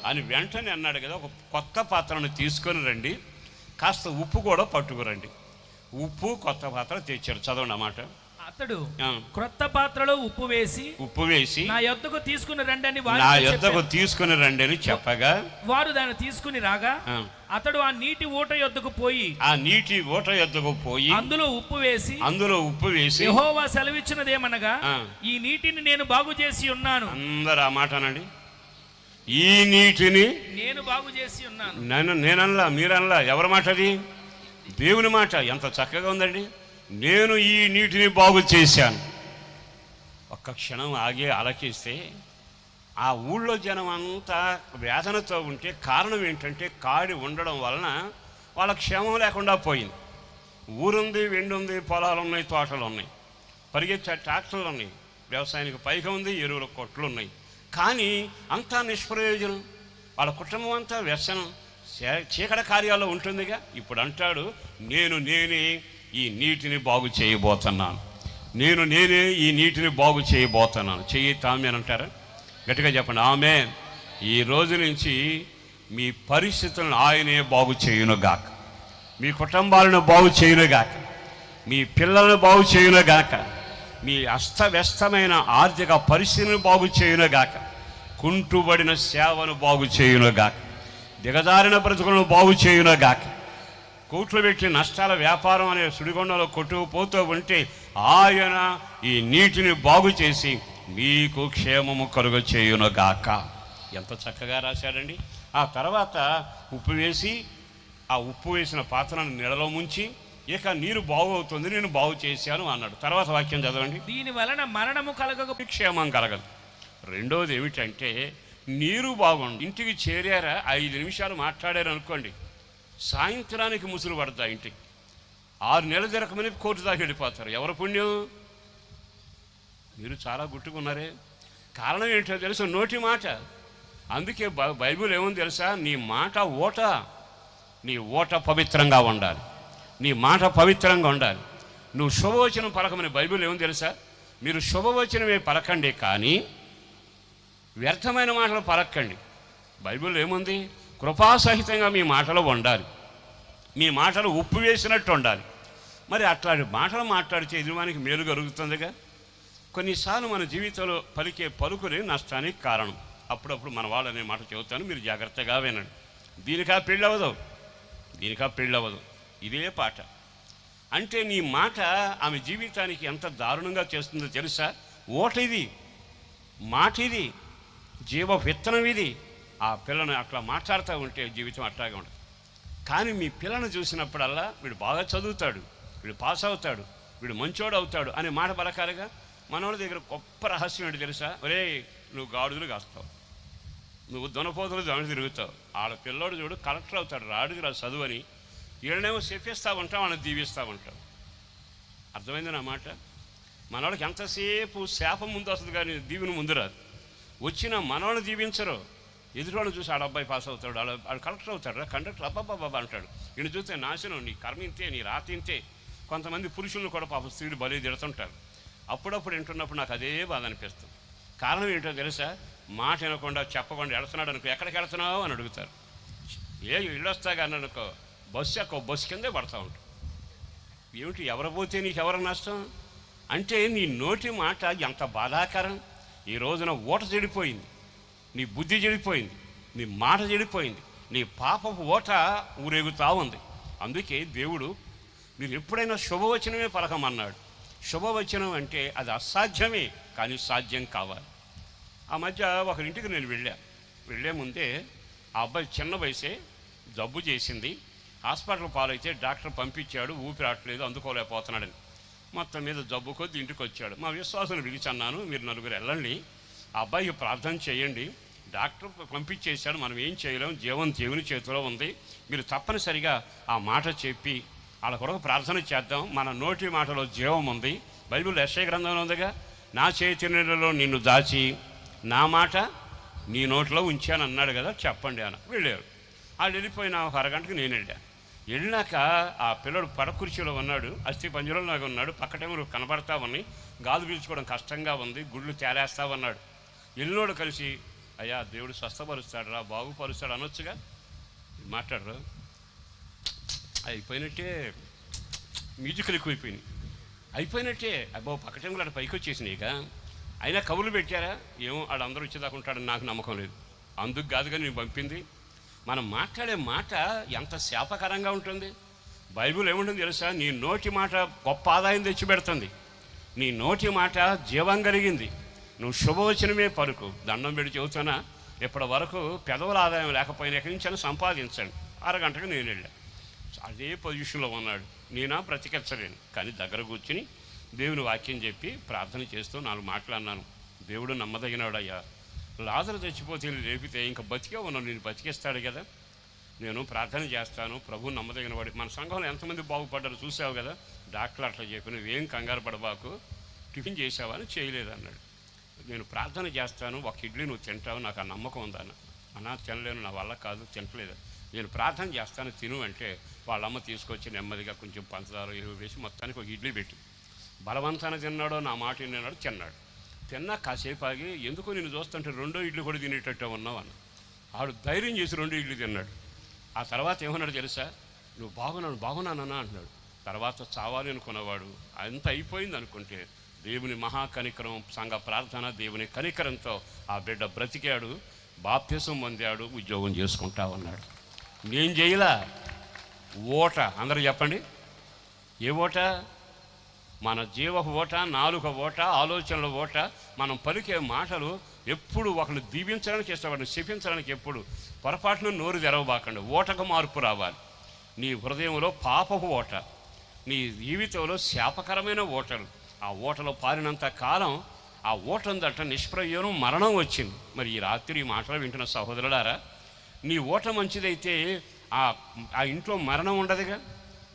అని వెంటనే అన్నాడు కదా. ఒక కొత్త పాత్రను తీసుకొని రండి, కాస్త ఉప్పు కూడా పట్టుకురండి. ఉప్పు కొత్త పాత్ర తెచ్చారు. చదవండి అన్నమాట. అతడు క్రొత్త పాత్రలో ఉప్పు వేసి నా యొద్దకు తీసుకుని రండి అని చెప్పగా వారు దాన్ని తీసుకుని రాగా అతడు ఆ నీటి ఊట యొద్దకు పోయి అందులో ఉప్పు వేసి యెహోవా సెలవిచ్చినదేమనగా ఈ నీటిని నేను బాగు చేసి ఉన్నాను. అందరూ ఆ మాట అనండి, ఈ నీటిని నేను బాగు చేసి ఉన్నాను. నేనల్లా, మీరల్లా, ఎవరి మాట అది? దేవుని మాట. ఎంత చక్కగా ఉందండి. నేను ఈ నీటిని బాగు చేశాను. ఒక్క క్షణం ఆగి ఆలకిస్తే ఆ ఊళ్ళో జనం అంతా వేదనతో ఉంటే కారణం ఏంటంటే కాడి ఉండడం వలన వాళ్ళ క్షేమం లేకుండా పోయింది. ఊరుంది, వెండుంది, పొలాలు ఉన్నాయి, తోటలు ఉన్నాయి, పరిగెత్తే ట్రాక్టర్లు ఉన్నాయి, వ్యవసాయానికి పైగా ఉంది, ఎరువుల కొట్లు ఉన్నాయి. కానీ అంతా నిష్ప్రయోజనం, వాళ్ళ కుటుంబం అంతా వ్యసనం, చీకటి కార్యాల్లో ఉంటుందిగా. ఇప్పుడు అంటాడు, నేనే ఈ నీటిని బాగు చేయబోతున్నాను, నేనే ఈ నీటిని బాగు చేయబోతున్నాను. చెయ్యి తామే అని అంటారా? గట్టిగా చెప్పండి ఆమేన్. ఈ రోజు నుంచి మీ పరిస్థితులను ఆయనే బాగు చేయునుగాక, మీ కుటుంబాలను బాగు చేయునుగాక, మీ పిల్లలను బాగు చేయునుగాక, మీ అస్తవ్యస్తమైన ఆర్థిక పరిస్థితిని బాగు చేయునుగాక, కుంటుబడిన సేవను బాగు చేయునుగాక, దిగజారిన బ్రతుకులను బాగు చేయునుగాక, కోట్లు పెట్టి నష్టాల వ్యాపారం అనే సుడిగొండలో కొట్టుకుపోతూ ఉంటే ఆయన ఈ నీటిని బాగు చేసి మీకు క్షేమము కలుగ చేయునుగాక. ఎంత చక్కగా రాశాడండి. ఆ తర్వాత ఉప్పు వేసి ఆ ఉప్పు వేసిన పాత్రను నీడలో ముంచి ఇక నీరు బాగు అవుతుంది, నేను బాగు చేశాను అన్నాడు. తర్వాత వాక్యం చదవండి. దీని వలన మరణము కలగక క్షేమం కలగదు. రెండోది ఏమిటంటే నీరు బాగుండు. ఇంటికి చేరారా 5 నిమిషాలు మాట్లాడారు అనుకోండి, సాయంత్రానికి ముసురు పడతా ఇంటికి. 6 నెలలు జరగమని కోర్టు దాకా వెళ్ళిపోతారు. ఎవరి పుణ్యం? మీరు చాలా గుట్టుకున్నారే. కారణం ఏంటో తెలుసా? నోటి మాట. అందుకే బైబిల్ ఏముంది తెలుసా? నీ మాట ఓట, నీ ఓట పవిత్రంగా ఉండాలి, నీ మాట పవిత్రంగా ఉండాలి. నువ్వు శుభవచనం పలకమని బైబిల్ ఏముంది తెలుసా? మీరు శుభవచనమే పలకండి, కానీ వ్యర్థమైన మాటలు పలకండి. బైబిల్ ఏముంది? కృపాసహితంగా మీ మాటలు ఉండాలి, మీ మాటలు ఉప్పు వేసినట్టు ఉండాలి. మరి అట్లాంటి మాటలు మాట్లాడితే ఎదురువానికి మేలు కలుగుతుందిగా. కొన్నిసార్లు మన జీవితంలో పలికే పలుకుని నష్టానికి కారణం. అప్పుడప్పుడు మన వాళ్ళు అనే మాట చెబుతాను, మీరు జాగ్రత్తగా వినండి. దీనికా పెళ్ళవదు, దీనికా పెళ్ళవదు, ఇదే పాట. అంటే నీ మాట ఆమె జీవితానికి ఎంత దారుణంగా చేస్తుందో తెలుసా? ఓట ఇది, మాట ఇది, జీవ విత్తనం ఇది. ఆ పిల్లను అట్లా మాట్లాడుతూ ఉంటే జీవితం అట్లాగే ఉంటుంది. కానీ మీ పిల్లను చూసినప్పుడల్లా వీడు బాగా చదువుతాడు, వీడు పాస్ అవుతాడు, వీడు మంచోడు అవుతాడు అనే మాట పలకాలిగా. మనోడి దగ్గర గొప్ప రహస్యం ఏంటి తెలుసా? ఒరే, నువ్వు గాడుదులు కాస్తావు, నువ్వు దొనపోతులు దాని తిరుగుతావు. ఆడ పిల్లోడు చూడు కలెక్టర్ అవుతాడు, రాడుకి రా చదువు అని. వీళ్ళనేమో చెప్పేస్తూ ఉంటాం, వాళ్ళని దీవిస్తూ ఉంటాం. అర్థమైంది నా మాట? మనోడికి ఎంతసేపు శాపం ముందు వస్తుంది కానీ దీవెన ముందు రాదు. వచ్చిన మనోడిని దీవించరు, ఎదుటివాడిని చూసి ఆడ అబ్బాయి పాస్ అవుతాడు, ఆడు కలెక్టర్ అవుతాడు, కండక్టర్ అబ్బాబ్బా అంటాడు. ఈయన చూస్తే నాశనం, నీ కర్మ ఇంతే, నీ రాత ఇంతే. కొంతమంది పురుషులను కూడా పాప స్త్రీలు బలి తిడుతుంటారు. అప్పుడప్పుడు వింటున్నప్పుడు నాకు అదే బాధ అనిపిస్తుంది. కారణం ఏంటో తెలుసా? మాట వినకుండా చెప్పకుండా వెళుతున్నాడు అనుకో, ఎక్కడికి వెళుతున్నావు అని అడుగుతారు. ఇల్లు వస్తా కానీ అనుకో, బస్సు కిందే పడతా ఉంటాం. ఏమిటి, ఎవరు పోతే నీకు ఎవరు నష్టం? అంటే నీ నోటి మాట ఎంత బాధాకరం. ఈ రోజున ఓట చెడిపోయింది, నీ బుద్ధి చెడిపోయింది, నీ మాట చెడిపోయింది, నీ పాపపు ఓట ఊరేగుతూ ఉంది. అందుకే దేవుడు మీరు ఎప్పుడైనా శుభవచనమే పలకమన్నాడు. శుభవచనం అంటే అది అసాధ్యమే, కానీ సాధ్యం కావాలి. ఆ మధ్య ఒకరింటికి నేను వెళ్ళే ముందే ఆ అబ్బాయి చిన్న వయసే జబ్బు చేసింది, హాస్పిటల్ పాలైతే డాక్టర్ పంపించాడు, ఊపిరాట్లేదు, అందుకోలేకపోతున్నాడని. మొత్తం మీద జబ్బు కొద్ది ఇంటికి వచ్చాడు. మా విశ్వాసులు పిలిచన్నాను, మీరు 4 వెళ్ళండి, ఆ అబ్బాయికి ప్రార్థన చేయండి. డాక్టర్ పంపించేశాడు, మనం ఏం చేయలేం, జీవం దేవుని చేతిలో ఉంది. మీరు తప్పనిసరిగా ఆ మాట చెప్పి వాళ్ళ కొరకు ప్రార్థన చేద్దాం. మన నోటి మాటలో జీవం ఉంది. బైబిల్ యెషయా గ్రంథంలో ఉందిగా, నా చైతన్యంలో నిన్ను దాచి నా మాట నీ నోట్లో ఉంచాను అన్నాడు కదా, చెప్పండి అని. వెళ్ళారు. వాళ్ళు వెళ్ళిపోయిన ఒక అరగంటకి నేను వెళ్ళాక ఆ పిల్లడు పడకుర్చీలో ఉన్నాడు, అస్థి పంజరంలో లాగా ఉన్నాడు, పక్కటేమో కనబడతా ఉన్నాయి, గాలు పీల్చుకోవడం కష్టంగా ఉంది, గుడ్లు తేలేస్తా ఉన్నాడు. ఎల్లునోడు కలిసి, అయ్యా దేవుడు స్వస్థపరుస్తాడు రా, బాగుపరుస్తాడు అనొచ్చుగా, మాట్లాడరు. అయిపోయినట్టే, మ్యూజికల్ ఎక్కువైపోయినాయి, అయిపోయినట్టే. అబ్బో పక్కటేమో అటు పైకి వచ్చేసినాయిగా. అయినా కబుర్లు పెట్టారా? ఏమో వాళ్ళందరూ వచ్చేదాకా ఉంటాడని నాకు నమ్మకం లేదు. అందుకు కాదుగా నేను పంపింది. మనం మాట్లాడే మాట ఎంత శాపకరంగా ఉంటుంది. బైబిల్ ఏముంటుంది తెలుసా? నీ నోటి మాట గొప్ప ఆదాయం తెచ్చిపెడుతుంది, నీ నోటి మాట జీవం కలిగింది. నువ్వు శుభవచనమే పలుకు. దండం పెట్టి చెబుతున్నా, ఇప్పటి వరకు పెదవుల ఆదాయం లేకపోయినా ఎక్కడి నుంచి సంపాదించండి. అరగంటకు నేను వెళ్ళా, అదే పొజిషన్లో ఉన్నాడు. నేనా బ్రతికించలేను, కానీ దగ్గర కూర్చుని దేవుని వాక్యం చెప్పి ప్రార్థన చేస్తూ 4 మాట్లాడినాను. దేవుడు నమ్మదగినాడయ్యా, లాజరు చచ్చిపోతే లేపితే ఇంకా బతికే ఉన్నాను, నేను బతికేస్తాడు కదా, నేను ప్రార్థన చేస్తాను, ప్రభు నమ్మదగిన వాడు. మన సంఘంలో ఎంతమంది బాగుపడ్డారు చూసావు కదా. డాక్టర్ అట్లా చెప్పి నువ్వేం కంగారు పడబాకు, టిఫిన్ చేసావా అని చేయలేదు అన్నాడు. నేను ప్రార్థన చేస్తాను, ఒక ఇడ్లీ నువ్వు తింటావు, నాకు ఆ నమ్మకం ఉందన్న. అన్నా తినలేను, నా వల్ల కాదు, తినట్లేదు. నేను ప్రార్థన చేస్తాను తిను అంటే వాళ్ళమ్మ తీసుకొచ్చి నెమ్మదిగా కొంచెం పంచదార వేసి మొత్తానికి ఒక ఇడ్లీ పెట్టి, బలవంతాన తిన్నాడో నా మాట విన్నాడు, తిన్నాడు. తిన్నా కాసేపు ఆగి, ఎందుకో నేను చూస్తుంటే 2వ ఇడ్లీ కూడా తినేటట్టు ఉన్నావు అన్న. ఆడు ధైర్యం చేసి 2 ఇడ్లీ తిన్నాడు. ఆ తర్వాత ఏమన్నాడు తెలుసా? నువ్వు బాగున్నానన్నా అంటున్నాడు. తర్వాత చావాలి అనుకున్నవాడు అంత అయిపోయింది అనుకుంటే దేవుని మహాకనికరం, సంఘ ప్రార్థన, దేవుని కనికరంతో ఆ బిడ్డ బ్రతికాడు, బాప్తిసం పొందాడు, ఉద్యోగం చేసుకుంటా ఉన్నాడు. నేను చేయలా. ఓట, అందరూ చెప్పండి, ఏ ఓట? మన జీవపు ఓట, నాలుక ఓట, ఆలోచనల ఓట. మనం పలికే మాటలు ఎప్పుడు ఒకరిని దీవించడానికి ఇష్టపడిన, శపించడానికి ఎప్పుడు పొరపాటును నోరు తెరవబాకండి. ఓటకు మార్పు రావాలి. నీ హృదయంలో పాపపు ఓట, నీ జీవితంలో శాపకరమైన ఓటలు, ఆ ఓటలో పారినంత కాలం ఆ ఓట ఉందట నిష్ప్రయోజనం, మరణం వచ్చింది. మరి ఈ రాత్రి ఈ మాటలు వింటున్న సహోదరులారా, నీ ఓట మంచిదైతే ఆ ఇంట్లో మరణం ఉండదుగా,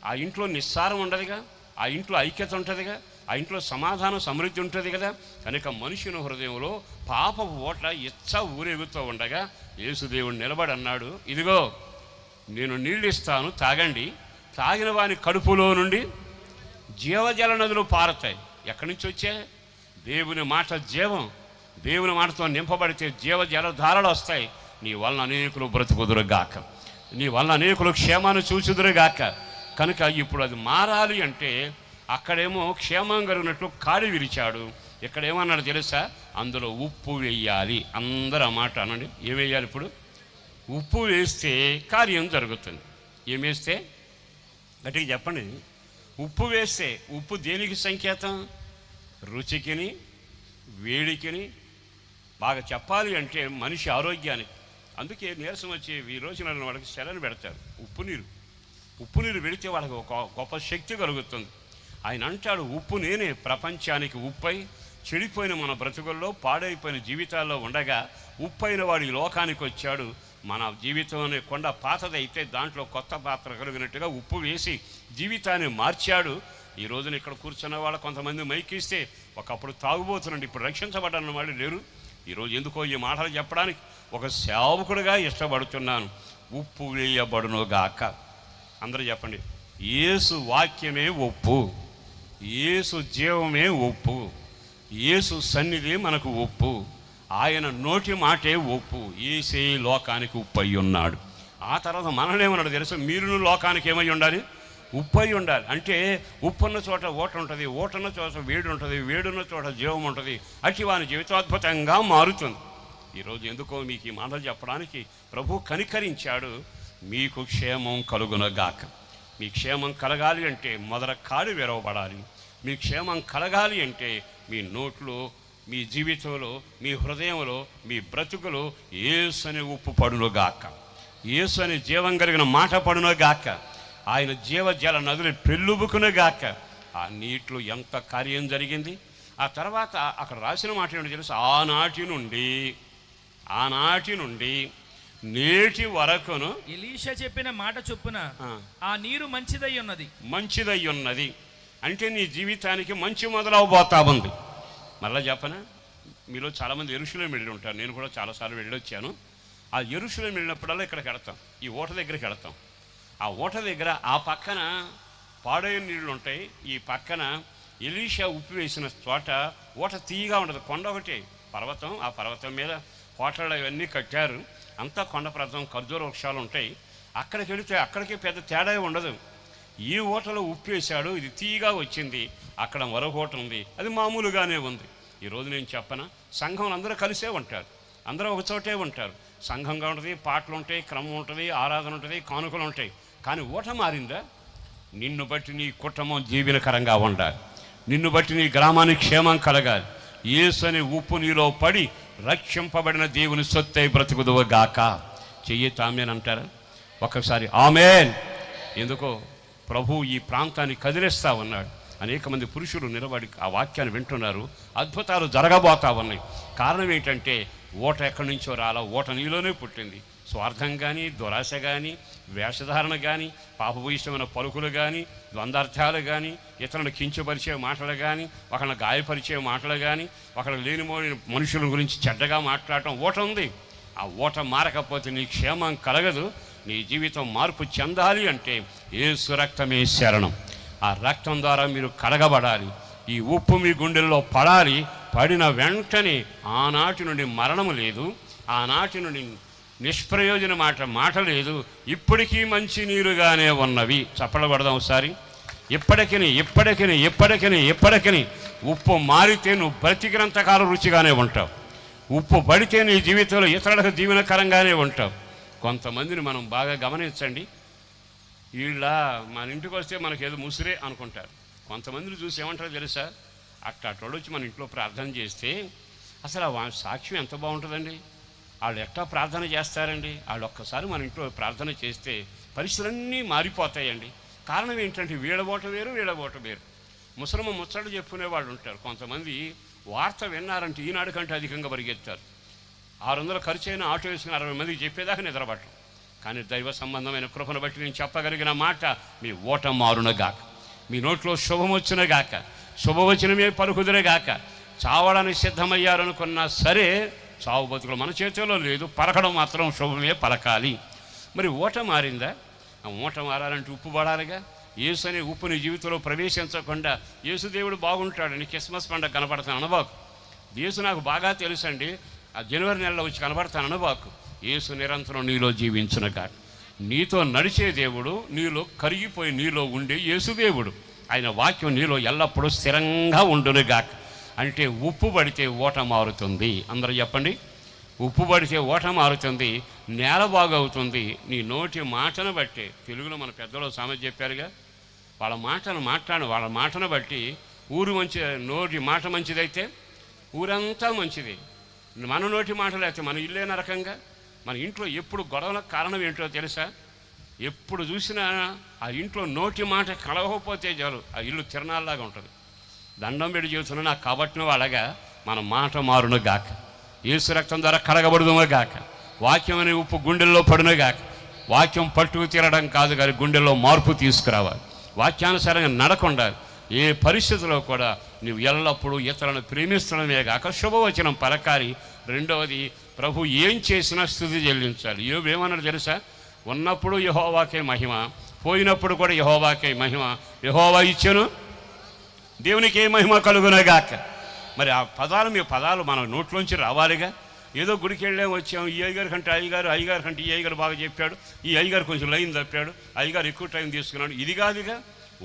ఆ ఇంట్లో నిస్సారం ఉండదుగా, ఆ ఇంట్లో ఐక్యత ఉంటుందిగా, ఆ ఇంట్లో సమాధానం, సమృద్ధి ఉంటుంది కదా. కనుక మనుషుని హృదయంలో పాపపు ఓట ఊరేగుతూ ఉండగా యేసుదేవుడు నిలబడి అన్నాడు, ఇదిగో నేను నీళ్ళు ఇస్తాను, తాగండి. తాగిన వాని కడుపులో నుండి జీవజల నదులు పారతాయి. ఎక్కడి నుంచి వచ్చాయి? దేవుని మాట జీవం. దేవుని మాటతో నింపబడితే జీవజల ధారలు వస్తాయి. నీ వలన అనేకులు బ్రతుకుదురుగాక, నీ వలన అనేకులు క్షేమాన్ని చూచుదురుగాక. కనుక ఇప్పుడు అది మారాలి అంటే అక్కడేమో క్షేమం కలిగినట్టు కాడి విరిచాడు, ఇక్కడేమన్నాడు తెలుసా? అందులో ఉప్పు వేయాలి. అందరూ ఆ మాట అనండి. ఏం వేయాలి? ఇప్పుడు ఉప్పు వేస్తే కార్యం జరుగుతుంది. ఏం వేస్తే? గట్టిగా చెప్పండి. ఉప్పు వేస్తే. ఉప్పు దేనికి సంకేతం? రుచికిని, వేడికిని. బాగా చెప్పాలి అంటే మనిషి ఆరోగ్యానికి. అందుకే నీరసం వచ్చే ఈ రోజున వాళ్ళకి సెలవులు పెడతారు. ఉప్పు నీరు పెడితే వాళ్ళకి ఒక గొప్ప శక్తి కలుగుతుంది. ఆయన అంటాడు, ఉప్పు నేనే ప్రపంచానికి ఉప్పై చెడిపోయిన మన బ్రతుకుల్లో, పాడైపోయిన జీవితాల్లో ఉండగా ఉప్పైన వాడు ఈ లోకానికి వచ్చాడు. మన జీవితం అనే కొండ పాతదైతే దాంట్లో కొత్త పాత్ర కలిగినట్టుగా ఉప్పు వేసి జీవితాన్ని మార్చాడు. ఈ రోజున ఇక్కడ కూర్చున్న వాళ్ళు కొంతమంది మైకిస్తే ఒకప్పుడు తాగుబోతునండి, ఇప్పుడు రక్షించబడ్డాన్న వాళ్ళు లేరు. ఈరోజు ఎందుకో ఈ మాటలు చెప్పడానికి ఒక సేవకుడిగా ఇష్టపడుతున్నాను. ఉప్పు వేయబడునుగాక. అందరూ చెప్పండి, యేసు వాక్యమే ఉప్పు, యేసు జీవమే ఉప్పు, యేసు సన్నిధి మనకు ఉప్పు, ఆయన నోటి మాటే ఉప్పు. యేసే లోకానికి ఉప్పు అయి ఉన్నాడు. ఆ తర్వాత మనల్నేమన్నాడు తెలుసు? మీరును లోకానికి ఏమై ఉండాలి? ఉప్పు అయి ఉండాలి. అంటే ఉప్పున్న చోట ఓట ఉంటుంది, ఓటున్న చోట వేడి ఉంటుంది, వేడున్న చోట జీవం ఉంటుంది. అట్టి వాని జీవితం అద్భుతంగా మారుతుంది. ఈరోజు ఎందుకో మీకు ఈ మాటలు చెప్పడానికి ప్రభు కనికరించాడు. మీకు క్షేమం కలుగునగాక. మీ క్షేమం కలగాలి అంటే మొదట కాడి విరవబడాలి. మీ క్షేమం కలగాలి అంటే మీ నోట్లో, మీ జీవితంలో, మీ హృదయంలో, మీ బ్రతుకులో యేసు అనే ఉప్పు పడునుగాక, యేసు అనే జీవం కలిగిన మాట పడునుగాక, ఆయన జీవజల నదులు పెళ్ళుబుకునుగాక. ఆ నీటిలో ఎంత కార్యం జరిగింది. ఆ తర్వాత అక్కడ రాసిన మాట ఏంటో తెలుసు? ఆనాటి నుండి నేటి వరకును ఎలీషా చెప్పిన మాట చొప్పున ఆ నీరు మంచిదై ఉన్నది. అంటే నీ జీవితానికి మంచి మొదలవబోతా ఉంది. మళ్ళీ చెప్పనా, మీలో చాలామంది యెరూషలేము వెళ్ళి ఉంటారు. నేను కూడా చాలాసార్లు వెళ్ళొచ్చాను. ఆ యెరూషలేము వెళ్ళినప్పుడల్లా ఇక్కడికి వెళతాం, ఈ ఓట దగ్గరికి వెళతాం. ఆ ఓట దగ్గర ఆ పక్కన పాడైన నీళ్ళు ఉంటాయి, ఈ పక్కన ఎలీషా ఉప్పు వేసిన చోట ఓట తీయగా ఉంటుంది. కొండ ఒకటి పర్వతం, ఆ పర్వతం మీద హోటళ్ళు ఇవన్నీ కట్టారు. అంతా కొండ ప్రాంతం, ఖర్జూర వృక్షాలు ఉంటాయి. అక్కడికి వెళితే అక్కడికి పెద్ద తేడా ఉండదు. ఈ ఓటలో ఉప్పు వేశాడు, ఇది తీయగా వచ్చింది. అక్కడ మరొక ఓట ఉంది, అది మామూలుగానే ఉంది. ఈరోజు నేను చెప్పనా, సంఘంలో అందరూ కలిసే ఉంటారు, అందరూ ఒక చోటే ఉంటారు. సంఘంగా ఉంటుంది, పాటలు ఉంటాయి, క్రమం ఉంటుంది, ఆరాధన ఉంటుంది, కానుకలు ఉంటాయి. కానీ ఓట మారిందా? నిన్ను బట్టి నీ కుటుంబం జీవనకరంగా ఉండాలి, నిన్ను బట్టి నీ గ్రామానికి క్షేమం కలగాలి. యేసు అనే ఉప్పు నీలో పడి రక్షింపబడిన దేవుని సొత్తై బ్రతుకుదువుగాక. చెయ్యొచ్చు ఆమేన్ అంటారా? ఒక్కసారి ఆమేన్. ఎందుకో ప్రభు ఈ ప్రాంతాన్ని కదిలిస్తా ఉన్నాడు. అనేక మంది పురుషులు నిలబడి ఆ వాక్యాన్ని వింటున్నారు. అద్భుతాలు జరగబోతా ఉన్నాయి. కారణం ఏంటంటే ఓట ఎక్కడి నుంచో రాలా, ఓట నీలోనే పుట్టింది. స్వార్థం కానీ, దురాశ కానీ, వేషధారణ కానీ, పాపభూయిష్టమైన పలుకులు కానీ, ద్వంద్వార్థాలు కానీ, ఇతరులను కించపరిచే మాటలు కానీ, ఒకళ్ళని గాయపరిచే మాటలు కానీ, ఒకళ్ళకి లేనిమోని మనుషుల గురించి చెడ్డగా మాట్లాడటం ఓట ఉంది. ఆ ఓట మారకపోతే నీ క్షేమం కలగదు. నీ జీవితం మార్పు చెందాలి అంటే యేసు రక్తమే శరణం. ఆ రక్తం ద్వారా మీరు కడగబడాలి. ఈ ఉప్పు మీ గుండెల్లో పడాలి. పడిన వెంటనే ఆనాటి నుండి మరణము లేదు, ఆనాటి నుండి నిష్ప్రయోజన మాట లేదు. ఇప్పటికీ మంచి నీరుగానే ఉన్నవి. చప్పట్లు కొడదాం ఒకసారి. ఎప్పటికీ ఉప్పు మారితే నువ్వు బ్రతికినంతకాలం రుచిగానే ఉంటావు. ఉప్పు పడితే నీ జీవితంలో ఇతరులకు దీవెనకరంగానే ఉంటావు. కొంతమందిని మనం బాగా గమనించండి. వీళ్ళ మన ఇంటికి వస్తే మనకేదో ముసిరే అనుకుంటారు. కొంతమందిని చూసి ఏమంటారో తెలుసా, అట్టోళ్ళు వచ్చి మన ఇంట్లో ప్రార్థన చేస్తే అసలు ఆ సాక్ష్యం ఎంత బాగుంటుందండి. వాళ్ళు ఎట్లా ప్రార్థన చేస్తారండి. వాళ్ళు ఒక్కసారి మన ఇంట్లో ప్రార్థన చేస్తే పరిస్థితులన్నీ మారిపోతాయండి. కారణం ఏంటంటే వీళ్ళబోట వేరు. ముసలమ్మ ముచ్చట్లు చెప్పుకునే వాళ్ళు ఉంటారు. కొంతమంది వార్త విన్నారంటే ఈనాడు కంటే అధికంగా పరిగెత్తారు. 600 ఖర్చు అయిన ఆటో వేసుకుని 60 మందికి చెప్పేదాకా నిద్రపట్టం. కానీ దైవ సంబంధమైన కృపను బట్టి నేను చెప్పగలిగిన మాట, మీ ఓట మారునగాక, మీ నోట్లో శుభం వచ్చినగాక, శుభవచనమే పలుకుదురుగాక. చావడానికి సిద్ధమయ్యారనుకున్నా సరే చావు బతుకులు మన చేతిలో లేదు, పలకడం మాత్రం శుభమే పలకాలి. మరి ఓట మారిందా? ఆ ఓట మారాలంటే ఉప్పు పడాలిగా. యేసు అనే ఉప్పు నీ జీవితంలో ప్రవేశించకుండా యేసు దేవుడు బాగుంటాడని క్రిస్మస్ పండుగ కనపడతాను అనబాకు. యేసు నాకు బాగా తెలుసండి, ఆ జనవరి నెలలో వచ్చి కనపడతాను అనబాకు. యేసు నిరంతరం నీలో జీవించునగాక. నీతో నడిచే దేవుడు, నీలో కరిగిపోయి నీలో ఉండే యేసు దేవుడు. ఆయన వాక్యం నీలో ఎల్లప్పుడూ స్థిరంగా ఉండునుగాక. అంటే ఉప్పు పడితే ఓట మారుతుంది. అందరూ చెప్పండి, ఉప్పు పడితే ఓట మారుతుంది, నేల బాగవుతుంది. నీ నోటి మాటను బట్టి, తెలుగులో మన పెద్దలు సామెత చెప్పారుగా, వాళ్ళ మాటను బట్టి ఊరు నోటి మాట మంచిదైతే ఊరంతా మంచిది. మన నోటి మాటలు అయితే మన ఇల్లే నరకంగా. మన ఇంట్లో ఎప్పుడు గొడవలకు కారణం ఏంటో తెలుసా? ఎప్పుడు చూసినా ఆ ఇంట్లో నోటి మాట కలవకపోతే చాలు ఆ ఇల్లు తిరణాల్లాగా ఉంటుంది. దండం పెట్టి చెబుతున్నా, నాకు కాబట్టిన వాళ్ళగా మన మాట మారును గాక, యేసు రక్తం ద్వారా కడగబడుదుమో గాక, వాక్యం అనే ఉప్పు గుండెల్లో పడును గాక. వాక్యం పట్టుకు తీరడం కాదు కానీ గుండెల్లో మార్పు తీసుకురావాలి. వాక్యానుసారంగా నడకుండాలి. ఏ పరిస్థితిలో కూడా నువ్వు ఎల్లప్పుడూ ఇతరులను ప్రేమిస్తడమే గాక శుభవచనం పలకాలి. రెండవది, ప్రభు ఏం చేసినా స్తుతి చెల్లించాలి. ఏమన్నాడు తెలుసా? ఉన్నప్పుడు యెహోవాకే మహిమ, పోయినప్పుడు కూడా యెహోవాకే మహిమ. యెహోవా ఇచ్చెను, దేవునికి ఏ మహిమ కలుగునగాక. మరి ఆ పదాలు, మీ పదాలు మన నోట్లోంచి రావాలిగా. ఏదో గుడికి వెళ్ళాం వచ్చాం, ఈ అయ్యగారి కంటే అయ్యగారు కంటే ఈ అయ్యగారు బాగా చెప్పాడు, ఈ అయ్యగారు కొంచెం లైన్ తప్పాడు, అయ్యగారు ఎక్కువ టైం తీసుకున్నాడు, ఇది కాదుగా.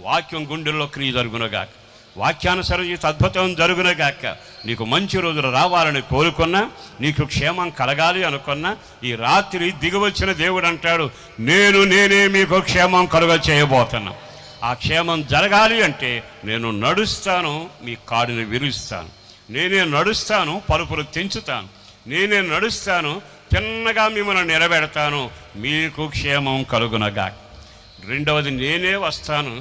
వాక్యం గుండెల్లో క్రియ జరుగునగాక, వాక్యానుసరం చేసి అద్భుతం జరుగునగాక. నీకు మంచి రోజులు రావాలని కోరుకున్నా, నీకు క్షేమం కలగాలి అనుకున్నా, ఈ రాత్రి దిగివచ్చిన దేవుడు అంటాడు, నేనే మీకు క్షేమం కలుగ చేయబోతున్నా. ఆ క్షేమం జరగాలి అంటే నేను నడుస్తాను, మీ కాడిని విరుస్తాను. నేనే నడుస్తాను, పరుపులు తెంచుతాను. నేనే నడుస్తాను, చిన్నగా మిమ్మల్ని నిలబెడతాను, మీకు క్షేమం కలుగునగా. రెండవది, నేనే వస్తాను,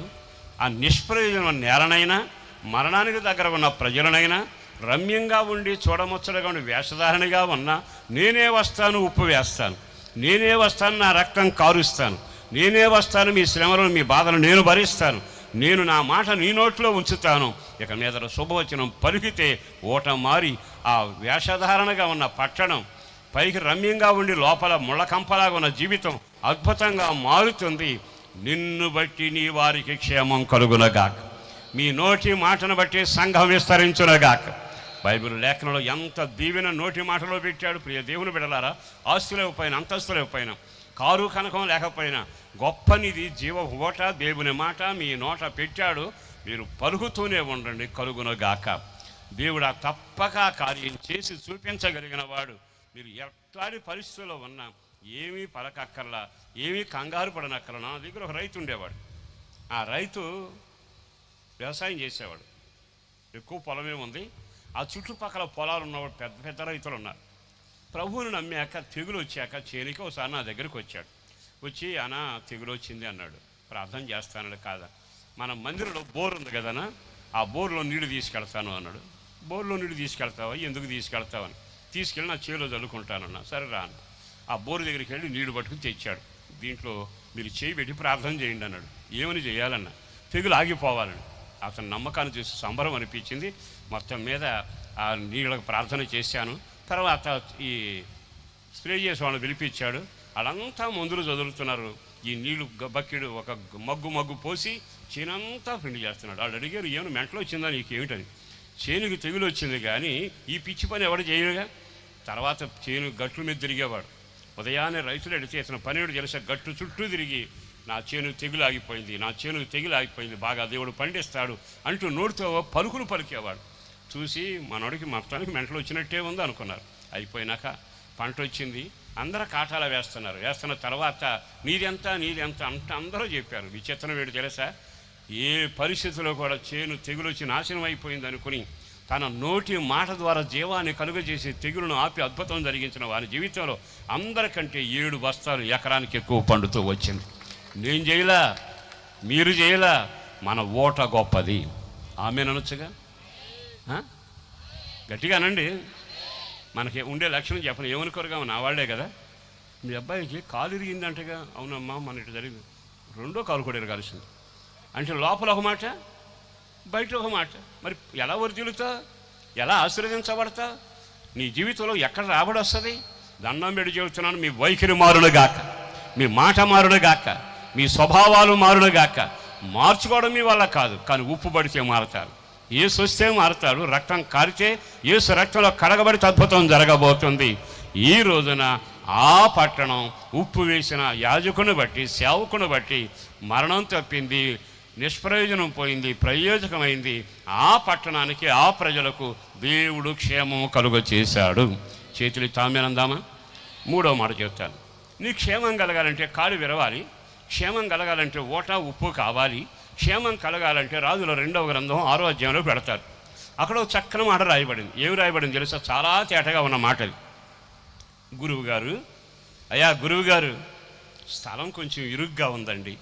ఆ నిష్ప్రయోజనం నేలనైనా, మరణానికి దగ్గర ఉన్న ప్రజలనైనా, రమ్యంగా ఉండి చూడముచ్చటగా ఉండి వేషధారణగా ఉన్నా, నేనే వస్తాను, ఉప్పు వేస్తాను. నేనే వస్తాను, నా రక్తం కారుస్తాను. నేనే వస్తాను, మీ శ్రమలను, మీ బాధను నేను భరిస్తాను. నేను నా మాట నీ నోట్లో ఉంచుతాను. ఇక మీద శుభవచనం పలికితే ఓట మారి ఆ వేషధారణగా ఉన్న పట్టణం పైకి రమ్యంగా ఉండి లోపల ముళ్ళకంపలాగా ఉన్న జీవితం అద్భుతంగా మారుతుంది. నిన్ను బట్టి నీ వారికి క్షేమం కలుగునగాక. మీ నోటి మాటను బట్టి సంఘం విస్తరించునగాక. బైబిల్ లేఖనంలో ఎంత దీవెన నోటి మాటలో పెట్టాడు. ప్రియ దేవుని బిడ్డలారా, ఆస్తులు ఇవ్వకపోయినా, అంతస్తులు ఇవ్వకపోయినా, కారు కనకం లేకపోయినా, గొప్ప నిధి జీవ ఓట దేవుని మాట మీ నోట పెట్టాడు. మీరు పలుకుతూనే ఉండండి, కలుగునగాక. దేవుడు తప్పక కార్యం చేసి చూపించగలిగిన వాడు. మీరు ఎట్లాంటి పరిస్థితుల్లో ఉన్నా ఏమీ పలకక్కర్లా, ఏమీ కంగారు పడనక్కర్లా. నా దగ్గర ఒక రైతు ఉండేవాడు. ఆ రైతు వ్యవసాయం చేసేవాడు, ఎక్కువ పొలమే ఉంది. ఆ చుట్టుపక్కల పొలాలు ఉన్నవాడు పెద్ద పెద్ద రైతులు ఉన్నారు. ప్రభువుని నమ్మాక తెగులు వచ్చాక చేనికి ఒకసారి నా దగ్గరికి వచ్చాడు. వచ్చి, అనా తెగులు వచ్చింది అన్నాడు. ప్రార్థన చేస్తానడు. కాదా, మన మందిరంలో బోర్ ఉంది కదనా, ఆ బోర్లో నీళ్లు తీసుకెళ్తాను అన్నాడు. బోర్లో నీళ్లు తీసుకెళ్తావా? ఎందుకు తీసుకెళ్తావని. తీసుకెళ్ళి నా చేలో చల్లుకుంటానన్నా. సరే రాను. ఆ బోరు దగ్గరికి వెళ్ళి నీళ్లు పట్టుకుని తెచ్చాడు. దీంట్లో మీరు చేయి పెట్టి ప్రార్థన చేయండి అన్నాడు. ఏమని చేయాలన్నా? తెగులు ఆగిపోవాలని. అతని నమ్మకాన్ని చూసి సంబరం అనిపించింది. మొత్తం మీద ఆ నీళ్ళకు ప్రార్థన చేశాను. తర్వాత ఈ స్ప్రే చేసే వాళ్ళని పిలిపించాడు. వాళ్ళంతా మందులు చదువుతున్నారు. ఈ నీళ్లు బక్కెడు ఒక మగ్గు పోసి చేనంతా పిండి చేస్తున్నాడు. వాళ్ళు అడిగారు, ఏమైనా మెంటలో వచ్చిందా నీకు ఏమిటని. చేనుకి తెగులు వచ్చింది కానీ ఈ పిచ్చి పని ఎవడు చేయరుగా. తర్వాత చేను గట్ల మీద తిరిగేవాడు. ఉదయాన్నే రైతులు అడిగితే ఇతను పనివాడు తెలిసే గట్టు చుట్టూ తిరిగి నా చేను తెగులు ఆగిపోయింది, నా చేను తెగులు ఆగిపోయింది, బాగా దేవుడు పండిస్తాడు అంటూ నోటితో పలుకులు పలికేవాడు. చూసి మనోడికి మొత్తానికి మెంటలు వచ్చినట్టే ఉంది అనుకున్నారు. అయిపోయినాక పంట వచ్చింది, అందరూ కాటాల వేస్తున్న తర్వాత నీదెంత అంటే అందరూ చెప్పారు. విచిత్రం ఏంటి తెలుసా? ఏ పరిస్థితుల్లో కూడా చేను తెగులు వచ్చి నాశనం అయిపోయింది అనుకుని తన నోటి మాట ద్వారా జీవాన్ని కలుగజేసి తెగులను ఆపి అద్భుతం జరిగించిన వారి జీవితంలో అందరికంటే 7 బస్తాలు ఎకరానికి ఎక్కువ పండుతూ వచ్చింది. నేను చేయలా, మీరు చేయలా, మన ఓట గొప్పది. ఆమెనొచ్చుగా గట్టిగానండి. మనకి ఉండే లక్షణం చెప్పను, ఏమనుకోరుగా నా వాళ్ళే కదా. మీ అబ్బాయికి కాలు ఇరిగిందంటగా. అవునమ్మా, మన ఇటు జరిగింది. 2వ కాలు కూడా ఇరగాల్సింది అంటే లోపల ఒక మాట, బయట ఒక మాట. మరి ఎలా వర్ధిల్లుతా, ఎలా ఆశీర్వదించబడతా? నీ జీవితంలో ఎక్కడ రాబడి వస్తుంది? దండం పెట్టి చెబుతున్నాను, మీ వైఖరి మారునుగాక, మీ మాట మారునుగాక, మీ స్వభావాలు మారునుగాక. మార్చుకోవడం మీ వల్ల కాదు, కానీ ఉప్పు పడితే మారతారు. యేసు వస్తే మారతాడు. రక్తం కారితే యేసు రక్తంలో కడగబడితే అద్భుతం జరగబోతుంది. ఈ రోజున ఆ పట్టణం ఉప్పు వేసిన యాజకుని బట్టి, సేవకుని బట్టి మరణం తప్పింది, నిష్ప్రయోజనం పోయింది, ప్రయోజకమైంది. ఆ పట్టణానికి, ఆ ప్రజలకు దేవుడు క్షేమం కలుగ చేశాడు. చేతులు తామేనందామా? 3వ మాట చెప్తాను. నీ క్షేమం కలగాలంటే కాలు విరవాలి, క్షేమం కలగాలంటే ఓట ఉప్పు కావాలి, క్షేమం కలగాలంటే రాజుల 2వ గ్రంథం 6వ అధ్యాయంలో పెడతారు. అక్కడ ఒక చక్కని మాట రాయబడింది. ఏమి రాయబడింది తెలుసా? చాలా తేటగా ఉన్న మాట అది. గురువుగారు, అయ్యా గురువుగారు, స్థలం కొంచెం ఇరుగ్గా ఉందండి,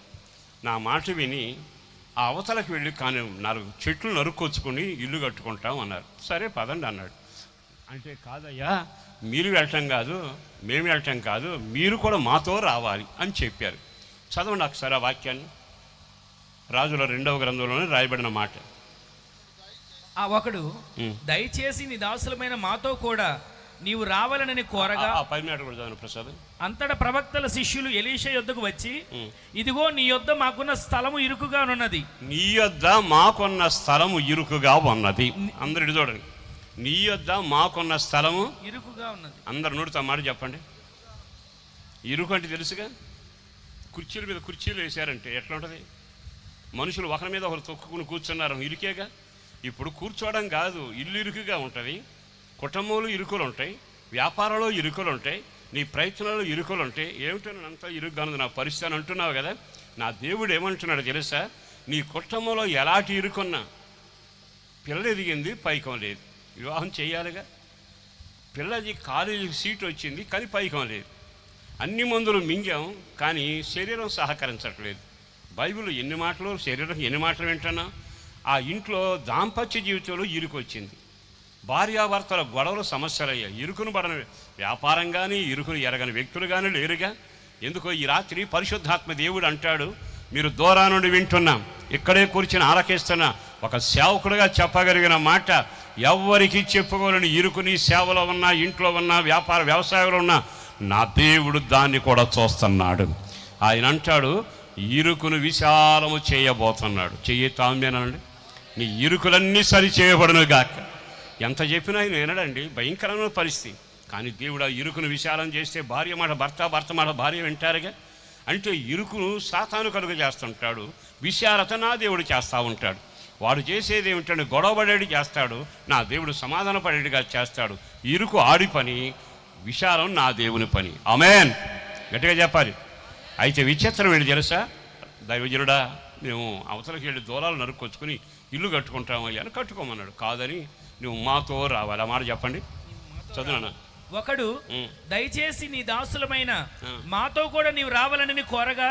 నా మాట విని ఆ అవతలకు వెళ్ళి కానీ 4 చెట్లు నరుక్కొచ్చుకొని ఇల్లు కట్టుకుంటాం అన్నారు. సరే పదండి అన్నాడు. అంటే కాదయ్యా, మీరు వెళ్ళటం కాదు, మేము వెళ్ళటం కాదు, మీరు కూడా మాతో రావాలి అని చెప్పారు. చదవండి ఒకసారి ఆ వాక్యాన్ని. రాజుల 2వ గ్రంథంలోనే రాయబడిన మాట. ఆ ఒకడు, దయచేసి నీ దాసులమైన మాతో కూడా నీవు రావాలని కోరగా, 10 మాట కూడా చదవండి ప్రసాద్. అంతటా ప్రవక్తల శిష్యులు ఎలీషా యొద్దకు వచ్చి, ఇదిగో నీ యొద్ద మాకున్న స్థలము ఇరుకుగా ఉన్నది. నీ యొద్ద మాకున్న స్థలము ఇరుకుగా ఉన్నది. అందరు చూడండి, నీ యొద్ద మాకున్న స్థలము ఇరుకుగా ఉన్నది. అందరు నోటితో మాట చెప్పండి. ఇరుకు అంటే తెలుసుగా, కుర్చీల మీద కుర్చీలు వేశారంటే ఎట్లా ఉంటుంది? మనుషులు ఒకరి మీద ఒకరు తొక్కుకుని కూర్చున్నారు, ఇరుకేగా. ఇప్పుడు కూర్చోవడం కాదు, ఇల్లు ఇరుకుగా ఉంటుంది, కుటుంబంలో ఇరుకులు ఉంటాయి, వ్యాపారంలో ఇరుకులు ఉంటాయి, నీ ప్రయత్నాలు ఇరుకులు ఉంటాయి. ఏమిటో అంతా ఇరుగ్గా ఉన్నది నా పరిస్థితి అని అంటున్నావు కదా. నా దేవుడు ఏమంటున్నాడు తెలుసా? నీ కుటుంబంలో ఎలాంటి ఇరుకున్నా, పిల్లలు ఎదిగింది, పైకం లేదు, వివాహం చేయాలిగా. పిల్లది కాలేజీ సీట్ వచ్చింది, కానీ పైకం లేదు. అన్ని మందులు మింగాం, కానీ శరీరం సహకరించట్లేదు. బైబిల్ ఎన్ని మాటలు, శరీరం ఎన్ని మాటలు వింటున్నా. ఆ ఇంట్లో దాంపత్య జీవితంలో ఇరుకు వచ్చింది, భార్యాభర్తల గొడవలు సమస్యలయ్యాయి. ఇరుకును పడని వ్యాపారం కానీ, ఇరుకును ఎరగని వ్యక్తులు కానీ లేరుగా. ఎందుకో ఈ రాత్రి పరిశుద్ధాత్మ దేవుడు అంటాడు, మీరు దూరం నుండి వింటున్నాం, ఇక్కడే కూర్చుని ఆలకిస్తున్నా ఒక సేవకుడుగా చెప్పగలిగిన మాట, ఎవ్వరికి చెప్పుకోలేని ఇరుకుని సేవలో ఉన్నా, ఇంట్లో ఉన్నా, వ్యవసాయంలో ఉన్నా, నా దేవుడు దాన్ని కూడా చూస్తున్నాడు. ఆయన అంటాడు, ఇరుకును విశాలము చేయబోతున్నాడు. చెయ్యి తామేనండి. నీ ఇరుకులన్నీ సరి చేయబడును గాక. ఎంత చెప్పినా ఆయన వినడండి, భయంకరమైన పరిస్థితి. కానీ దేవుడు ఆ ఇరుకును విశాలం చేస్తే భార్య మాట భర్త, భర్త మాట భార్య వింటారుగా. అంటే ఇరుకును సాతాను కలుగ చేస్తుంటాడు, విశాలత నా దేవుడు చేస్తూ ఉంటాడు. వాడు చేసేది ఏమిటంటే గొడవపడేది చేస్తాడు, నా దేవుడు సమాధాన పడేటిగా చేస్తాడు. ఇరుకు ఆడి పని, విశాలం నా దేవుని పని. ఆమేన్, గట్టిగా చెప్పాలి. అయితే విచిత్రం ఏంటి తెలుసా? దైవజనుడా, మేము అవతలకి వెళ్ళి దూరాలు నరుక్కొచ్చుకొని ఇల్లు కట్టుకుంటామయ్యా అని కట్టుకోమన్నాడు. కాదని నువ్వు మాతో రావాలి. ఆ మాట చెప్పండి, చదువునా. ఒకడు, దయచేసి నీ దాసులమైన మాతో కూడా నీవు రావాలని కోరగా,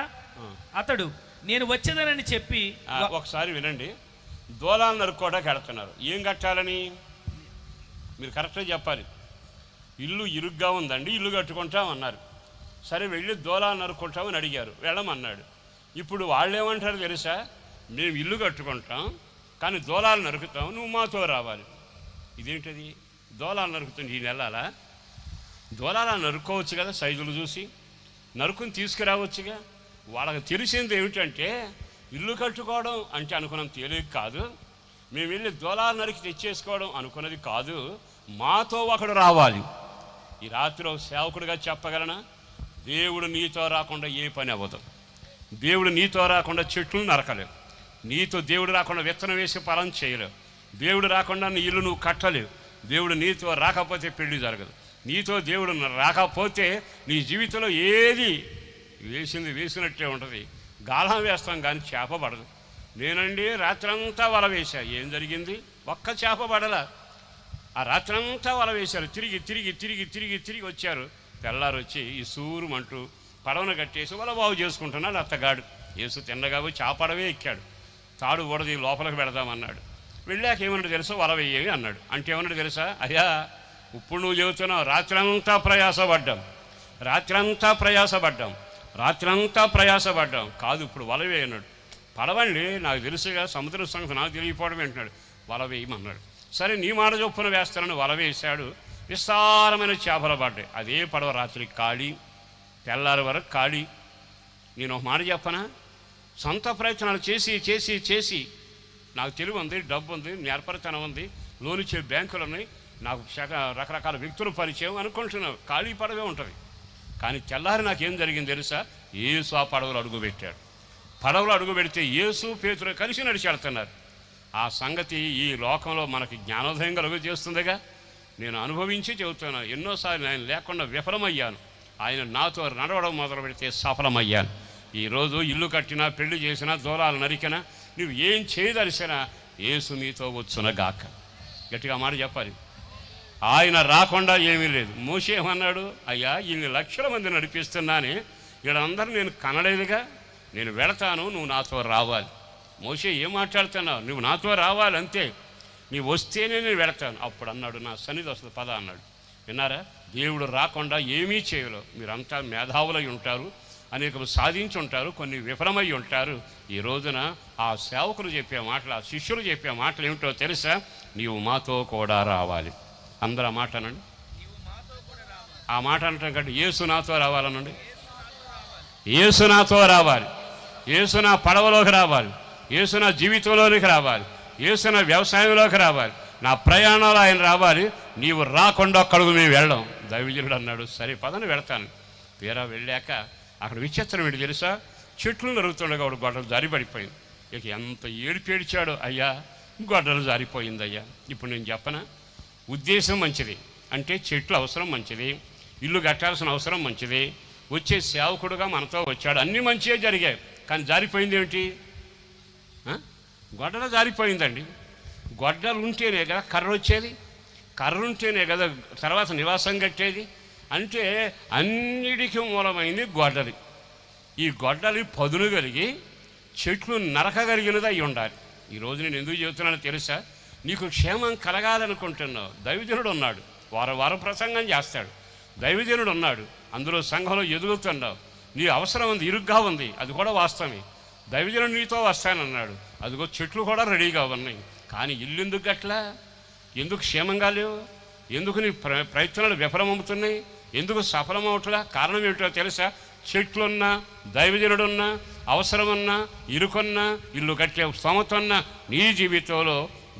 అతడు, నేను వచ్చేదనని చెప్పి. ఒకసారి వినండి, దూలాలు నరుక్కోవడానికి వెళ్తున్నారు. ఏం కట్టాలని మీరు కరెక్ట్గా చెప్పాలి. ఇల్లు ఇరుగ్గా ఉందండి, ఇల్లు కట్టుకుంటామన్నారు. సరే వెళ్ళి దూలాలు నరుక్కుంటామని అడిగారు, వెళ్ళమన్నాడు. ఇప్పుడు వాళ్ళు ఏమంటారు తెలుసా? మేము ఇల్లు కట్టుకుంటాం, కానీ దూలాలు నరుకుతాం, నువ్వు మాతో రావాలి. ఇదేంటది? దూలాలు నరుకుతుంది, ఈ నెలలా? దూలాలు నరుక్కోవచ్చు కదా, సైజులు చూసి నరుకుని తీసుకురావచ్చుగా. వాళ్ళకి తెలిసింది ఏమిటంటే ఇల్లు కట్టుకోవడం అంటే అనుకున్నాం తేలిక కాదు, మేము వెళ్ళి దూలాలు నరికి తెచ్చేసుకోవడం అనుకున్నది కాదు, మాతో ఒకడు రావాలి. ఈ రాత్రి సేవకుడిగా చెప్పగలనా, దేవుడు నీతో రాకుండా ఏ పని అవ్వదు. దేవుడు నీతో రాకుండా చెట్లు నరకలేవు, నీతో దేవుడు రాకుండా విత్తనం వేసి ఫలం చేయలేవు, దేవుడు రాకుండా నీ ఇల్లు నువ్వు కట్టలేవు, దేవుడు నీతో రాకపోతే పెళ్లి జరగదు, నీతో దేవుడు రాకపోతే నీ జీవితంలో ఏది వేసింది వేసినట్టే ఉంటుంది. గాలం వేస్తాం కానీ చేప పడదు. నేనండి రాత్రంతా వల వేశా, ఏం జరిగింది? ఒక్క చేప పడలా. ఆ రాత్రంతా వల వేశారు, తిరిగి తిరిగి తిరిగి తిరిగి తిరిగి వచ్చారు. తెల్లారు వచ్చి ఈ సూరుమంటూ పడవను కట్టేసి వల బాగు చేసుకుంటున్నాడు అత్తగాడు. యేసు తిన్నగా చాపడవే ఎక్కాడు. తాడు ఊడది లోపలికి పెడదామన్నాడు. వెళ్ళాక ఏమన్నాడు తెలుసా? వల వేయేవి అన్నాడు. అంటే ఏమన్నాడు తెలుసా? అయ్యా ఇప్పుడు నువ్వు చెబుతున్నావు రాత్రంతా ప్రయాసపడ్డాం, రాత్రంతా ప్రయాసపడ్డాం, రాత్రంతా ప్రయాసపడ్డాం కాదు, ఇప్పుడు వల వేయన్నాడు. పడవండి, నాకు తెలుసుగా సముద్ర సంగతి నాకు తెలియపోవడం ఏంటున్నాడు. వల వేయమన్నాడు. సరే నీ మాట చొప్పున వేస్తానని వల వేశాడు. విస్తారమైన చేపలు పడ్డాయి. అదే పడవ రాత్రి ఖాళీ, తెల్లారి వరకు ఖాళీ. నేను ఒక మాట చెప్పనా? సొంత ప్రయత్నాలు చేసి చేసి చేసి నాకు తెలివి ఉంది, డబ్బు ఉంది, నేర్పరితనం ఉంది, లోన్ ఇచ్చే బ్యాంకులు ఉన్నాయి, నాకు రకరకాల వ్యక్తుల పరిచయం అనుకుంటున్నావు. ఖాళీ పడవే ఉంటుంది. కానీ తెల్లారి నాకేం జరిగింది తెలుసా? యేసు ఆ పడవలు అడుగుపెట్టాడు. పడవలు అడుగు పెడితే యేసు పేతురు కలిసి నడిచెడుతున్నారు. ఆ సంగతి ఈ లోకంలో మనకి జ్ఞానోదయం కలుగు చేస్తుందిగా. నేను అనుభవించి చెబుతున్నాను. ఎన్నోసార్లు ఆయన లేకుండా విఫలమయ్యాను, ఆయన నాతో నడవడం మొదలు పెడితే సఫలమయ్యాను. ఈరోజు ఇల్లు కట్టినా, పెళ్లి చేసినా, దూరాలు నరికినా, నువ్వు ఏం చేయదలిసినా యేసు నీతో వచ్చునగాక. గట్టిగా మాట చెప్పాలి. ఆయన రాకుండా ఏమీ లేదు. మోషే ఏమన్నాడు? అయ్యా ఇన్ని లక్షల మంది నడిపిస్తున్నానే, వీళ్ళందరూ నేను కనలేదుగా, నేను వెళతాను, నువ్వు నాతో రావాలి. మోషే ఏం మాట్లాడుతున్నావు? నువ్వు నాతో రావాలి అంతే, నీ వస్తేనే నేను వెళతాను. అప్పుడు అన్నాడు నా సన్నిధి వస్తుంది పద అన్నాడు. విన్నారా? దేవుడు రాకుండా ఏమీ చేయలేవు. మీరంతా మేధావులై ఉంటారు, అనేకలు సాధించి ఉంటారు, కొన్ని విఫలమై ఉంటారు. ఈ రోజున ఆ సేవకులు చెప్పే మాటలు, ఆ శిష్యులు చెప్పే మాటలు ఏమిటో తెలుసా? నీవు మాతో కూడా రావాలి. అందరూ ఆ మాట అనండి. ఆ మాట అనటం కంటే యేసు నాతో రావాలనండి. యేసు నాతో రావాలి, యేసు నా పడవలోకి రావాలి, యేసు నా జీవితంలోనికి రావాలి, యేసు నా వ్యవసాయంలోకి రావాలి, నా ప్రయాణాలు ఆయన రావాలి. నీవు రాకుండా అక్కడికి మేము వెళ్ళాం. దైవజనుడు అన్నాడు, సరే పదని వెళతాను. తీరా వెళ్ళాక అక్కడ విచిత్రం ఏంటి తెలుసా? చెట్లు నరుగుతుండగా వాడు గొడ్డలు జారి పడిపోయింది. ఇక ఎంత ఏడిచాడో, అయ్యా గొడ్డలు జారిపోయింది అయ్యా. ఇప్పుడు నేను చెప్పనా? ఉద్దేశం మంచిది, అంటే చెట్లు అవసరం మంచిది, ఇల్లు కట్టాల్సిన అవసరం మంచిది, వచ్చే సేవకుడుగా మనతో వచ్చాడు, అన్నీ మంచిగా జరిగాయి. కానీ జారిపోయింది ఏమిటి? గొడ్డల జారిపోయిందండి. గొడ్డలు ఉంటేనే కదా కర్ర వచ్చేది, కర్ర ఉంటేనే కదా తర్వాత నివాసం కట్టేది. అంటే అన్నిటికీ మూలమైంది గొడ్డలి. ఈ గొడ్డలి పదును కలిగి చెట్లు నరకగలిగినది అయి ఉండాలి. ఈరోజు నేను ఎందుకు చెబుతున్నానో తెలుసా? నీకు క్షేమం కలగాలనుకుంటున్నావు. దైవజనుడు ఉన్నాడు, వారం ప్రసంగం చేస్తాడు. దైవజనుడు ఉన్నాడు, అందులో సంఘంలో ఎదుగుతున్నావు. నీ అవసరం ఉంది, ఇరుగ్గా ఉంది, అది కూడా వాస్తవమే. దైవజనుడు నీతో వస్తానన్నాడు, అదిగో చెట్లు కూడా రెడీగా ఉన్నాయి. కానీ ఇల్లు ఎందుకు గట్లా? ఎందుకు క్షేమంగా లేవు? ఎందుకు నీ ప్రయత్నాలు విఫలమవుతున్నాయి? ఎందుకు సఫలమవుట్లా? కారణం ఏమిటో తెలుసా? చెట్లున్నా, దైవజనుడున్నా, అవసరమున్నా, ఇరుకున్నా, ఇల్లు కట్టే స్తోమతున్నా నీ జీవితంలో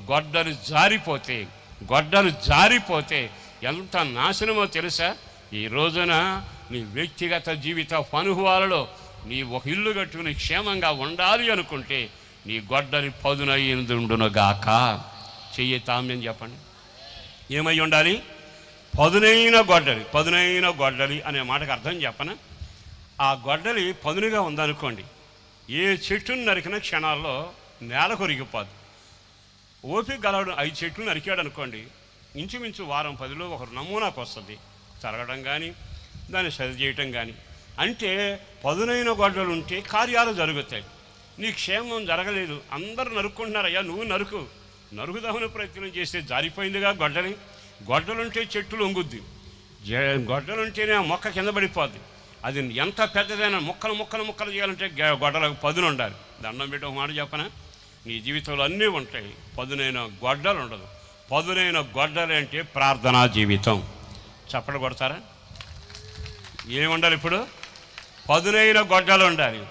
గొడ్డలు జారిపోతే ఎంత నాశనమో తెలుసా? ఈ రోజున నీ వ్యక్తిగత జీవిత అనుభవాలలో నీ ఒక ఇల్లు కట్టుకుని క్షేమంగా ఉండాలి అనుకుంటే నీ గొడ్డలి పదునైందుండునుగాక. చెయ్యి తామ్యం చెప్పండి. ఏమై ఉండాలి? పదునైన గొడ్డలి అనే మాటకు అర్థం చెప్పన. ఆ గొడ్డలి పదునుగా ఉందనుకోండి, ఏ చెట్టును నరికిన క్షణాల్లో నేల కొరిగిపోద్ది. ఓపిక గలవాడు 5 చెట్లు నరికాడు అనుకోండి, ఇంచుమించు వారం 10లో ఒక నమూనాకు వస్తుంది, తరగడం కానీ దాన్ని సరి చేయటం కానీ. అంటే పదునైన గొడ్డలు ఉంటే కార్యాలు జరుగుతాయి. నీ క్షేమం జరగలేదు, అందరూ నరుక్కుంటున్నారయ్యా, నువ్వు నరుకుదామని ప్రయత్నం చేస్తే జారిపోయిందిగా గొడ్డలి. గొడ్డలుంటే చెట్లు వంగుద్ది, గొడ్డలుంటేనే ఆ మొక్క కింద పడిపోద్ది. అది ఎంత పెద్దదైనా ముక్కలు చేయాలంటే గొడ్డలకు పదును ఉండాలి. దండం పెట్టి ఒక మాట చెప్పనా? నీ జీవితంలో అన్నీ ఉంటాయి, పదునైన గొడ్డలు ఉండదు. పదునైన గొడ్డలు అంటే ప్రార్థనా జీవితం. చప్పట్లు కొడతారా? ఏముండాలి ఇప్పుడు? పదునైన గొడ్డలు ఉండాలి.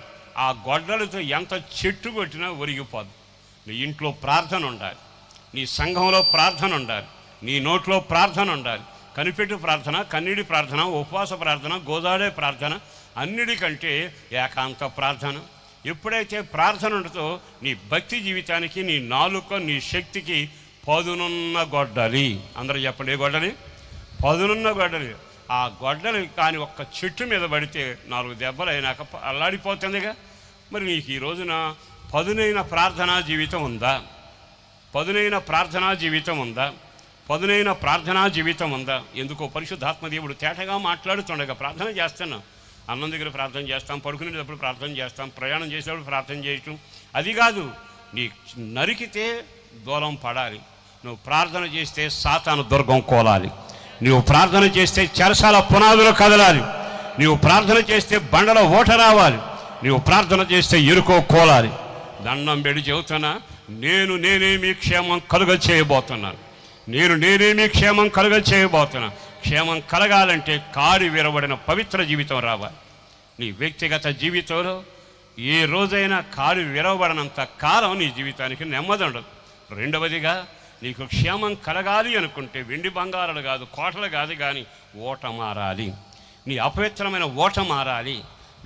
ఆ గొడ్డలతో ఎంత చెట్టు కొట్టినా ఒరిగిపోదు. నీ ఇంట్లో ప్రార్థన ఉండాలి, నీ సంఘంలో ప్రార్థన ఉండాలి, నీ నోట్లో ప్రార్థన ఉండాలి. కనిపెట్టు ప్రార్థన, కన్నీడి ప్రార్థన, ఉపవాస ప్రార్థన, గోదాడే ప్రార్థన, అన్నిటికంటే ఏకాంత ప్రార్థన. ఎప్పుడైతే ప్రార్థన ఉండదో నీ భక్తి జీవితానికి, నీ నాలుక, నీ శక్తికి పదునున్న గొడ్డలి. అందరూ చెప్పండి, ఏ గొడ్డలి? పదునున్న గొడ్డలి. ఆ గొడ్డలి కానీ ఒక్క చెట్టు మీద పడితే 4 దెబ్బలు అయినాక అల్లాడిపోతుందిగా. మరి నీకు ఈ రోజున పదునైన ప్రార్థనా జీవితం ఉందా? పదునైన ప్రార్థనా జీవితం ఉందా? పదునైన ప్రార్థనా జీవితం ఉందా? ఎందుకో పరిశుద్ధాత్మదేవుడు తేటగా మాట్లాడుతుండగా ప్రార్థన చేస్తున్నాం. అన్నం దగ్గర ప్రార్థన చేస్తాం, పడుకునేటప్పుడు ప్రార్థన చేస్తాం, ప్రయాణం చేసేటప్పుడు ప్రార్థన చేయటం. అది కాదు, నీ నరికితే దూరం పడాలి. నువ్వు ప్రార్థన చేస్తే సాతాను దుర్గం కోలాలి. నువ్వు ప్రార్థన చేస్తే చెరసాల పునాదులు కదలాలి. నువ్వు ప్రార్థన చేస్తే బండల ఓట రావాలి. నువ్వు ప్రార్థన చేస్తే ఎరుకో కోలాలి. దండం పెడి చెబుతున్నా, నేనే మీ క్షేమం కలుగ చేయబోతున్నాను. నేనే మీ క్షేమం కలుగ చేయబోతున్నా. క్షేమం కలగాలంటే కాడి విరవడిన పవిత్ర జీవితం రావాలి. నీ వ్యక్తిగత జీవితంలో ఏ రోజైనా కాడి విరవబడినంత కాలం నీ జీవితానికి నెమ్మది ఉండదు. రెండవదిగా నీకు క్షేమం కలగాలి అనుకుంటే వెండి బంగారాలు కాదు, కోటలు కాదు, కానీ ఓట మారాలి. నీ అపవిత్రమైన ఓట మారాలి.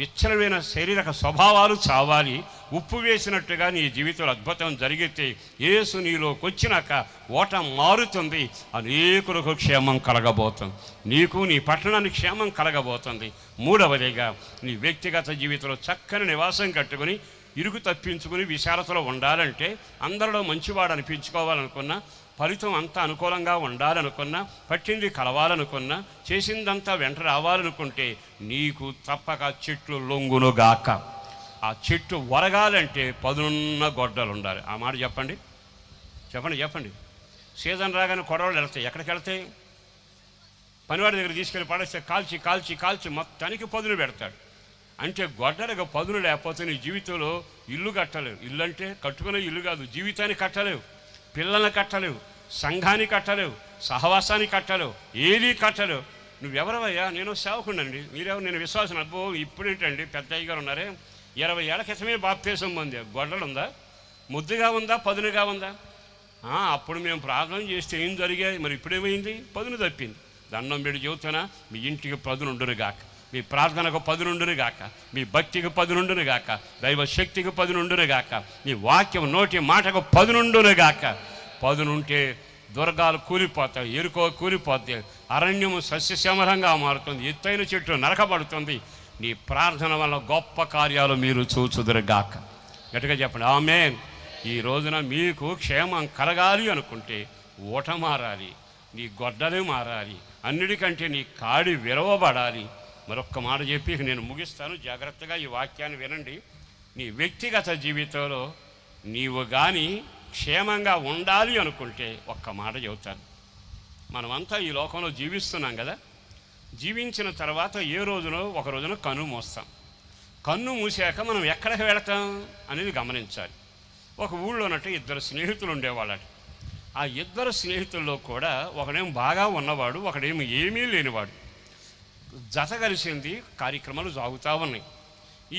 విచ్చలమైన శారీరక స్వభావాలు చావాలి. ఉప్పు వేసినట్టుగా నీ జీవితంలో అద్భుతం జరిగితే యేసు నీలోకి వచ్చినాక ఓట మారుతుంది. అనేకులకు క్షేమం కలగబోతుంది. నీకు, నీ పట్టణానికి క్షేమం కలగబోతుంది. మూడవదిగా నీ వ్యక్తిగత జీవితంలో చక్కని నివాసం కట్టుకుని ఇరుకు తప్పించుకుని విశాలతలో ఉండాలంటే, అందరిలో మంచివాడు అనిపించుకోవాలనుకున్నా, ఫలితం అంతా అనుకూలంగా ఉండాలనుకున్నా, పట్టింది కలవాలనుకున్నా, చేసిందంతా వెంట రావాలనుకుంటే నీకు తప్పక చెట్లు లొంగునుగాక. ఆ చెట్టు వరగాలంటే పదునున్న గొడ్డలు ఉండాలి. ఆ మాట చెప్పండి, చెప్పండి. సీజన్ రాగానే కొడవలు వెళ్తాయి. ఎక్కడికి వెళ్తాయి? పనివాడి దగ్గర తీసుకెళ్ళి పడేస్తే కాల్చి కాల్చి కాల్చి మొత్తానికి పదును పెడతాడు. అంటే గొడ్డలిగా పదును లేకపోతే నీ జీవితంలో ఇల్లు కట్టలేవు. ఇల్లు అంటే కట్టుకునే ఇల్లు కాదు, జీవితాన్ని కట్టలేవు, పిల్లల్ని కట్టలేవు, సంఘాన్ని కట్టలేవు, సహవాసాన్ని కట్టలేవు, ఏదీ కట్టలేవు. నువ్వెవరవయ్యా? నేను సేవకుండండి. మీరెవరు? నేను విశ్వాసం. అబ్బో ఇప్పుడేంటండి పెద్ద అయ్యగారు ఉన్నారే, 20 ఏళ్ల క్రితమే బాప్తీసం పొందే. గొడ్డలు ఉందా? ముద్దుగా ఉందా? పదునుగా ఉందా? అప్పుడు మేము ప్రార్థన చేస్తే ఏం జరిగాయి? మరి ఇప్పుడేమైంది? పదును తప్పింది. దండం పెడి చెబుతున్నా, మీ ఇంటికి పదునుండును గాక, మీ ప్రార్థనకు పదునుండును గాక, మీ భక్తికి పదునుండును గాక, దైవ శక్తికి పదునుండును గాక, మీ వాక్యం నోటి మాటకు పదునుండును గాక. పదునుంటే దుర్గాలు కూలిపోతాయి, ఎరుకో కూలిపోతాయి, అరణ్యము సస్యశ్యామలంగా మారుతుంది, ఎత్తైన చెట్టు నరకబడుతుంది. నీ ప్రార్థన వల్ల గొప్ప కార్యాలు మీరు చూచుదురుగాక. గట్టిగా చెప్పండి ఆమేన్. ఈ రోజున మీకు క్షేమం కలగాలి అనుకుంటే ఓట మారాలి, నీ గొడ్డలు మారాలి, అన్నిటికంటే నీ కాడి విరవబడాలి. మరొక్క మాట చెప్పి నేను ముగిస్తాను. జాగ్రత్తగా ఈ వాక్యాన్ని వినండి. నీ వ్యక్తిగత జీవితంలో నీవు కానీ క్షేమంగా ఉండాలి అనుకుంటే ఒక్క మాట చెబుతాను. మనమంతా ఈ లోకంలో జీవిస్తున్నాం కదా. జీవించిన తర్వాత ఏ రోజునో ఒక రోజున కన్ను మూస్తాం. కన్ను మూసాక మనం ఎక్కడికి వెళతాం అనేది గమనించాలి. ఒక ఊళ్ళోనట్టు 2 స్నేహితులు ఉండేవాళ్ళట. ఆ 2 స్నేహితుల్లో కూడా ఒకడేమో బాగా ఉన్నవాడు, ఒకడేమో ఏమీ లేనివాడు. జత కలిసింది, కార్యక్రమాలు సాగుతూ ఉన్నాయి.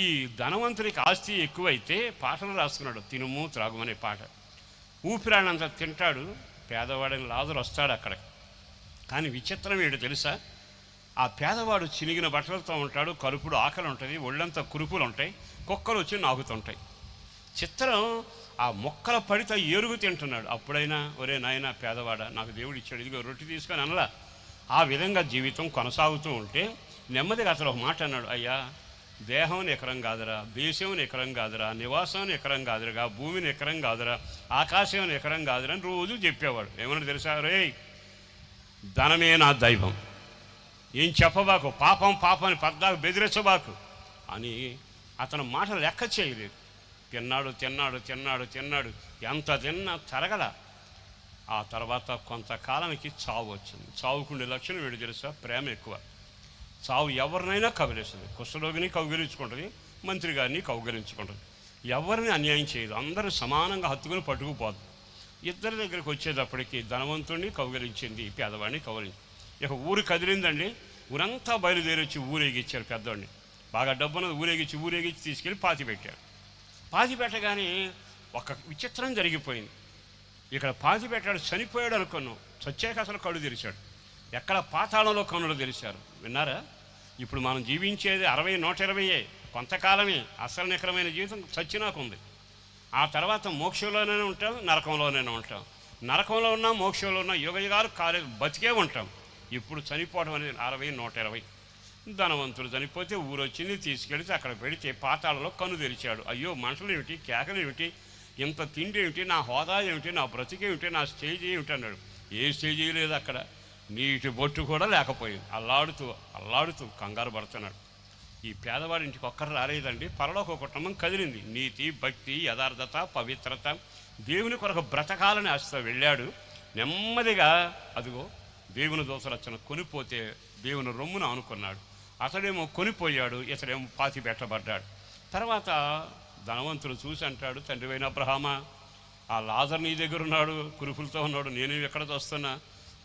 ఈ ధనవంతుడికి ఆస్తి ఎక్కువైతే పాటలు రాసుకున్నాడు, తినుము త్రాగుమనే పాట. ఊపిరానంత తింటాడు. పేదవాడిని లాజరు వస్తాడు అక్కడ. కానీ విచిత్రం ఏంటో తెలుసా? ఆ పేదవాడు చినిగిన బట్టలతో ఉంటాడు, కరుపుడు ఆకలి ఉంటుంది, ఒళ్ళంతా కురుపులు ఉంటాయి, కుక్కలు వచ్చి నాగుతుంటాయి. చిత్రం, ఆ మొక్కల పడితే ఏరుగు తింటున్నాడు. అప్పుడైనా ఒరే నాయన పేదవాడ, నాకు దేవుడు ఇచ్చాడు, ఇదిగో రొట్టె తీసుకొని అనలా. ఆ విధంగా జీవితం కొనసాగుతూ ఉంటే నెమ్మదిగా అతను ఒక మాట అన్నాడు, అయ్యా దేహం ఎకరం కాదురా, దేశం ఎకరం కాదురా, నివాసం ఎకరం కాదురా, భూమిని ఎకరం కాదురా, ఆకాశం ఎకరం కాదురా అని రోజు చెప్పేవాడు. ఏమన్నా తెలుసా? రే ధనమే నా దైవం, ఏం చెప్పబాకు, పాపం పాపాన్ని పద్దాకు బెదిరించబాకు అని అతను మాటలు లెక్క చేయలేదు. తిన్నాడు తిన్నాడు తిన్నాడు తిన్నాడు, ఎంత తిన్నా తరగల. ఆ తర్వాత కొంతకాలానికి చావు వచ్చింది. చావుకుండే లక్షణం వీడు తెలుసా? ప్రేమ ఎక్కువ. చావు ఎవరినైనా కౌగిలిస్తుంది. కుష్ఠరోగిని కౌగిలించుకుంటుంది, మంత్రి గారిని కౌగిలించుకుంటుంది. ఎవరిని అన్యాయం చేయదు, అందరూ సమానంగా హత్తుకుని పట్టుకుపోదు. ఇద్దరి దగ్గరికి వచ్చేటప్పటికి ధనవంతుడిని కౌగిలించింది, పేదవాడిని కౌగిలించింది. ఇక ఊరు కదిలిందండి. ఊరంతా బయలుదేరి వచ్చి ఊరేగిచ్చారు పెద్దవాడిని. బాగా డబ్బున్నది ఊరేగించి తీసుకెళ్ళి పాతి పెట్టారు. పాతి పెట్టగానే ఒక విచిత్రం జరిగిపోయింది. ఇక్కడ పాతి పెట్టాడు, చనిపోయాడు అనుకున్నాం. చచ్చాక అసలు కళ్ళు తెరిచాడు. ఎక్కడ పాతాళంలో కన్నులు తెరిచారు. విన్నారా? ఇప్పుడు మనం జీవించేది 60, 120 కొంతకాలమే. అసలు నికరమైన జీవితం చచ్చినాకు ఉంది. ఆ తర్వాత మోక్షంలోనే ఉంటాం, నరకంలోనే ఉంటాం. నరకంలో ఉన్నా మోక్షంలో ఉన్నా యుగాలు బతికే ఉంటాం. ఇప్పుడు చనిపోవడం అనేది 60, 120. ధనవంతుడు చనిపోతే ఊరు వచ్చింది, తీసుకెళ్తే అక్కడ పెడితే పాతాళంలో కన్ను తెరిచాడు. అయ్యో మనుషులు ఏమిటి, కేకలు ఏమిటి, ఇంత తిండి ఏమిటి, నా హోదా ఏమిటి, నా బ్రతికేమిటి, నా స్టేజ్ ఏమిటి అన్నాడు. ఏ స్టేజీ లేదు అక్కడ, నీటి బొట్టు కూడా లేకపోయింది. అల్లాడుతూ కంగారు పడుతున్నాడు. ఈ పేదవాడి ఇంటికి ఒక్కరు రాలేదండి, పరలోక కుటుంబం కదిలింది. నీతి, భక్తి, యథార్థత, పవిత్రత, దేవుని కొరకు బ్రతకాలని ఆశతో వెళ్ళాడు. నెమ్మదిగా అదిగో దేవుని దోసలచ్చన కొనిపోతే దేవుని రొమ్మును ఆనుకున్నాడు. అతడేమో కొనిపోయాడు, ఇతడేమో పాతి పెట్టబడ్డాడు. తర్వాత ధనవంతుడు చూసి అంటాడు, తండ్రివైన అబ్రహామా, ఆ లాజర్ నీ దగ్గర ఉన్నాడు, కురుపులతో ఉన్నాడు, నేను ఎక్కడ వస్తున్నా,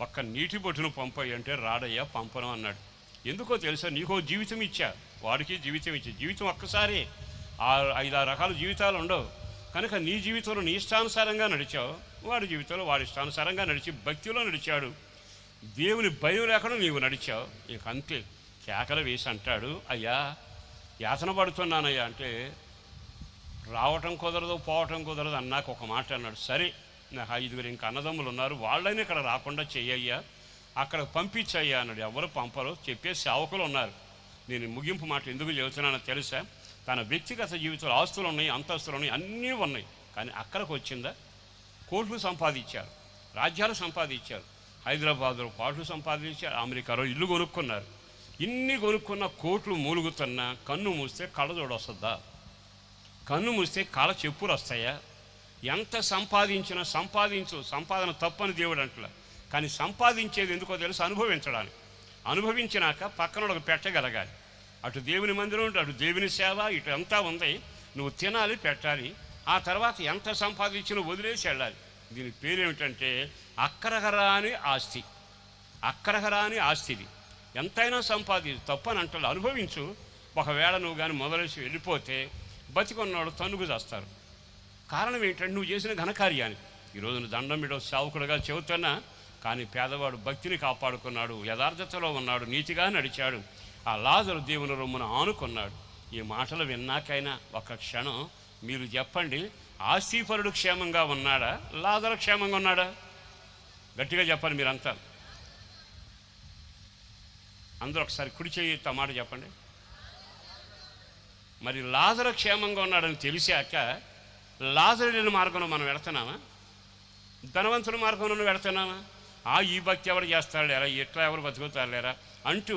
ఒక్క నీటి బొట్టును పంపాయి అంటే రాడయ్యా, పంపను అన్నాడు. ఎందుకో తెలుసా, నీకో జీవితం ఇచ్చా, వాడికి జీవితం ఇచ్చా. జీవితం ఒక్కసారి, 5-6 రకాల జీవితాలు ఉండవు కనుక నీ జీవితంలో నీ ఇష్టానుసారంగా నడిచావు, వాడి జీవితంలో వాడి ఇష్టానుసారంగా నడిచి భక్తిలో నడిచాడు. దేవుని భయం లేకుండా నీవు నడిచావు. ఇక అంతే, కేకలు వేసి అంటాడు, అయ్యా యాతన పడుతున్నానయ్యా అంటే, రావటం కుదరదు, పోవటం కుదరదు అన్నాక ఒక మాట అన్నాడు. సరే, నాకు 5 ఇంకా అన్నదమ్ములు ఉన్నారు, వాళ్ళని ఇక్కడ రాకుండా చెయ్యయ్యా, అక్కడ పంపించయ్యా అన్నాడు. ఎవరు పంపరు, చెప్పే సేవకులు ఉన్నారు. నేను ముగింపు మాట ఎందుకు చెబుతున్నానో తెలుసా, తన వ్యక్తిగత జీవితంలో ఆస్తులు ఉన్నాయి, అంతస్తులు ఉన్నాయి, అన్నీ ఉన్నాయి. కానీ అక్కడికి వచ్చిందా, కోట్లు సంపాదించారు, రాజ్యాలు సంపాదించారు, హైదరాబాద్లో కోట్లు సంపాదించారు, అమెరికాలో ఇల్లు కొనుక్కున్నారు. ఇన్ని కొనుక్కున్న కోట్లు మూలుగుతున్నా కన్ను మూస్తే కళ్ళజోడు వస్తుందా? కన్ను మూస్తే కాళ్ళ చెప్పులు వస్తాయా? ఎంత సంపాదించినా సంపాదన తప్పని దేవుడు అంటలా. కానీ సంపాదించేది ఎందుకో తెలుసు, అనుభవించడానికి. అనుభవించినాక పక్కన పెట్టగలగాలి. అటు దేవుని మందిరం, అటు దేవుని సేవ, ఇటు అంతా ఉంది. నువ్వు తినాలి, పెట్టాలి. ఆ తర్వాత ఎంత సంపాదించినా వదిలేసి వెళ్ళాలి. దీని పేరేమిటంటే అక్కరహరాని ఆస్తి. అక్కరహరాని ఆస్తిది. ఎంతైనా తప్పని అంటారు, అనుభవించు. ఒకవేళ నువ్వు కానీ మొదలేసి వెళ్ళిపోతే బతికున్నవాడు తన్నుకు చేస్తారు. కారణం ఏంటంటే నువ్వు చేసిన ఘనకార్యాన్ని. ఈరోజు నువ్వు దండం మీద సేవకుడుగా చెబుతున్నా, కానీ పేదవాడు భక్తిని కాపాడుకున్నాడు, యథార్థతలో ఉన్నాడు, నీతిగా నడిచాడు. ఆ లాజరు దేవుని రొమ్మును ఆనుకున్నాడు. ఈ మాటలు విన్నాకైనా ఒక క్షణం మీరు చెప్పండి, ఆస్తిపరుడు క్షేమంగా ఉన్నాడా, లాజరు క్షేమంగా ఉన్నాడా? గట్టిగా చెప్పండి మీరంతా. అందరూ ఒకసారి కుడి చేయి మాట చెప్పండి. మరి లాజరు క్షేమంగా ఉన్నాడని తెలిసాక లాజరు మార్గంలో మనం వెళుతున్నామా? ధనవంతుల మార్గంలో వెళుతున్నామా? ఈ భక్తి ఎవరు చేస్తాడు లేరా, ఎట్లా ఎవరు బతుకుతారు లేరా అంటూ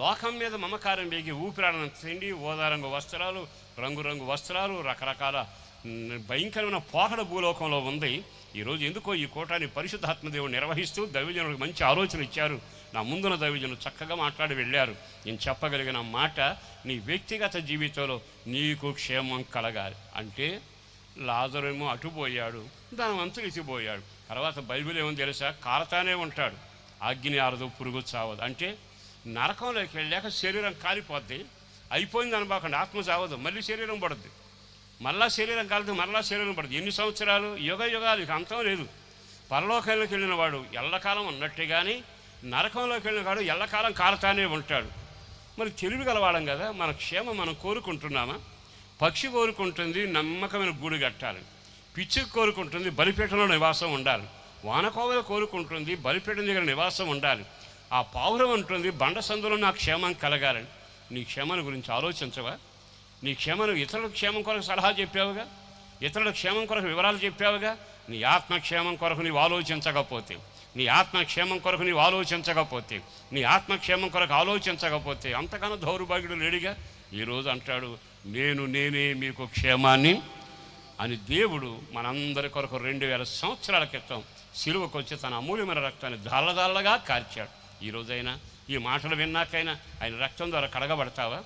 లోకం మీద మమకారం వేగి ఊపిరాడని తిండి, ఓదారంగు వస్త్రాలు, రంగురంగు వస్త్రాలు, రకరకాల భయంకరమైన పోకడ భూలోకంలో ఉంది. ఈరోజు ఎందుకో ఈ కూటాన్ని పరిశుద్ధాత్మదేవుడు నిర్వహిస్తూ దైవజనులకు మంచి ఆలోచన ఇచ్చారు. నా ముందున దైవజనులు చక్కగా మాట్లాడి వెళ్ళారు. నేను చెప్పగలిగిన మాట, నీ వ్యక్తిగత జీవితంలో నీకు క్షేమం కలగాలి అంటే లాజరేమో అటుపోయాడు, ధనవంతుడు ఇటుపోయాడు. తర్వాత బైబిల్ ఏమో తెలుసా, కారతానే ఉంటాడు, అగ్ని ఆరదు, పురుగు చావదు. అంటే నరకంలోకి వెళ్ళాక శరీరం కాలిపోద్ది, అయిపోయింది అనుకోకుండా ఆత్మ చావదు, మళ్ళీ శరీరం పడుద్ది, మళ్ళా శరీరం కాలుతుంది, మళ్ళా శరీరం పడుతుంది. ఎన్ని సంవత్సరాలు? యుగాలు, ఇక అంతం లేదు. పరలోకంలోకి వెళ్ళిన వాడు ఎల్లకాలం ఉన్నట్టే, కానీ నరకంలోకి వెళ్ళిన వాడు ఎల్లకాలం కాలుతానే ఉంటాడు. మరి తెలివి గలవాడం కదా, మన క్షేమం మనం కోరుకుంటున్నామా? పక్షి కోరుకుంటుంది నమ్మకమైన గూడు కట్టాలి, పిచ్చుకు కోరుకుంటుంది బలిపీఠంలో నివాసం ఉండాలి, వానకోవలు కోరుకుంటుంది బలిపీఠం దగ్గర నివాసం ఉండాలి, ఆ పావురం ఉంటుంది బండ సందులో నా క్షేమం కలగాలని. నీ క్షేమాన్ని గురించి ఆలోచించవా? నీ క్షేమం, ఇతరుల క్షేమం కొరకు సలహా చెప్పావుగా, ఇతరుల క్షేమం కొరకు వివరాలు చెప్పావుగా. నీ ఆత్మక్షేమం కొరకు నీవు ఆలోచించకపోతే, నీ ఆత్మక్షేమం కొరకు నీవు ఆలోచించకపోతే, నీ ఆత్మక్షేమం కొరకు ఆలోచించకపోతే అంతకన్నా దౌర్భాగ్యుడు లేడిగా. ఈరోజు అంటాడు, నేనే మీకు క్షేమాన్ని అని. దేవుడు మనందరి కొరకు 2000 సంవత్సరాల క్రితం సిలువకు వచ్చి తన అమూల్యమైన రక్తాన్ని దాళ్ళగా కార్చాడు. ఈరోజైనా ఈ మాటలు విన్నాకైనా ఆయన రక్తం ద్వారా కడగబడతావా?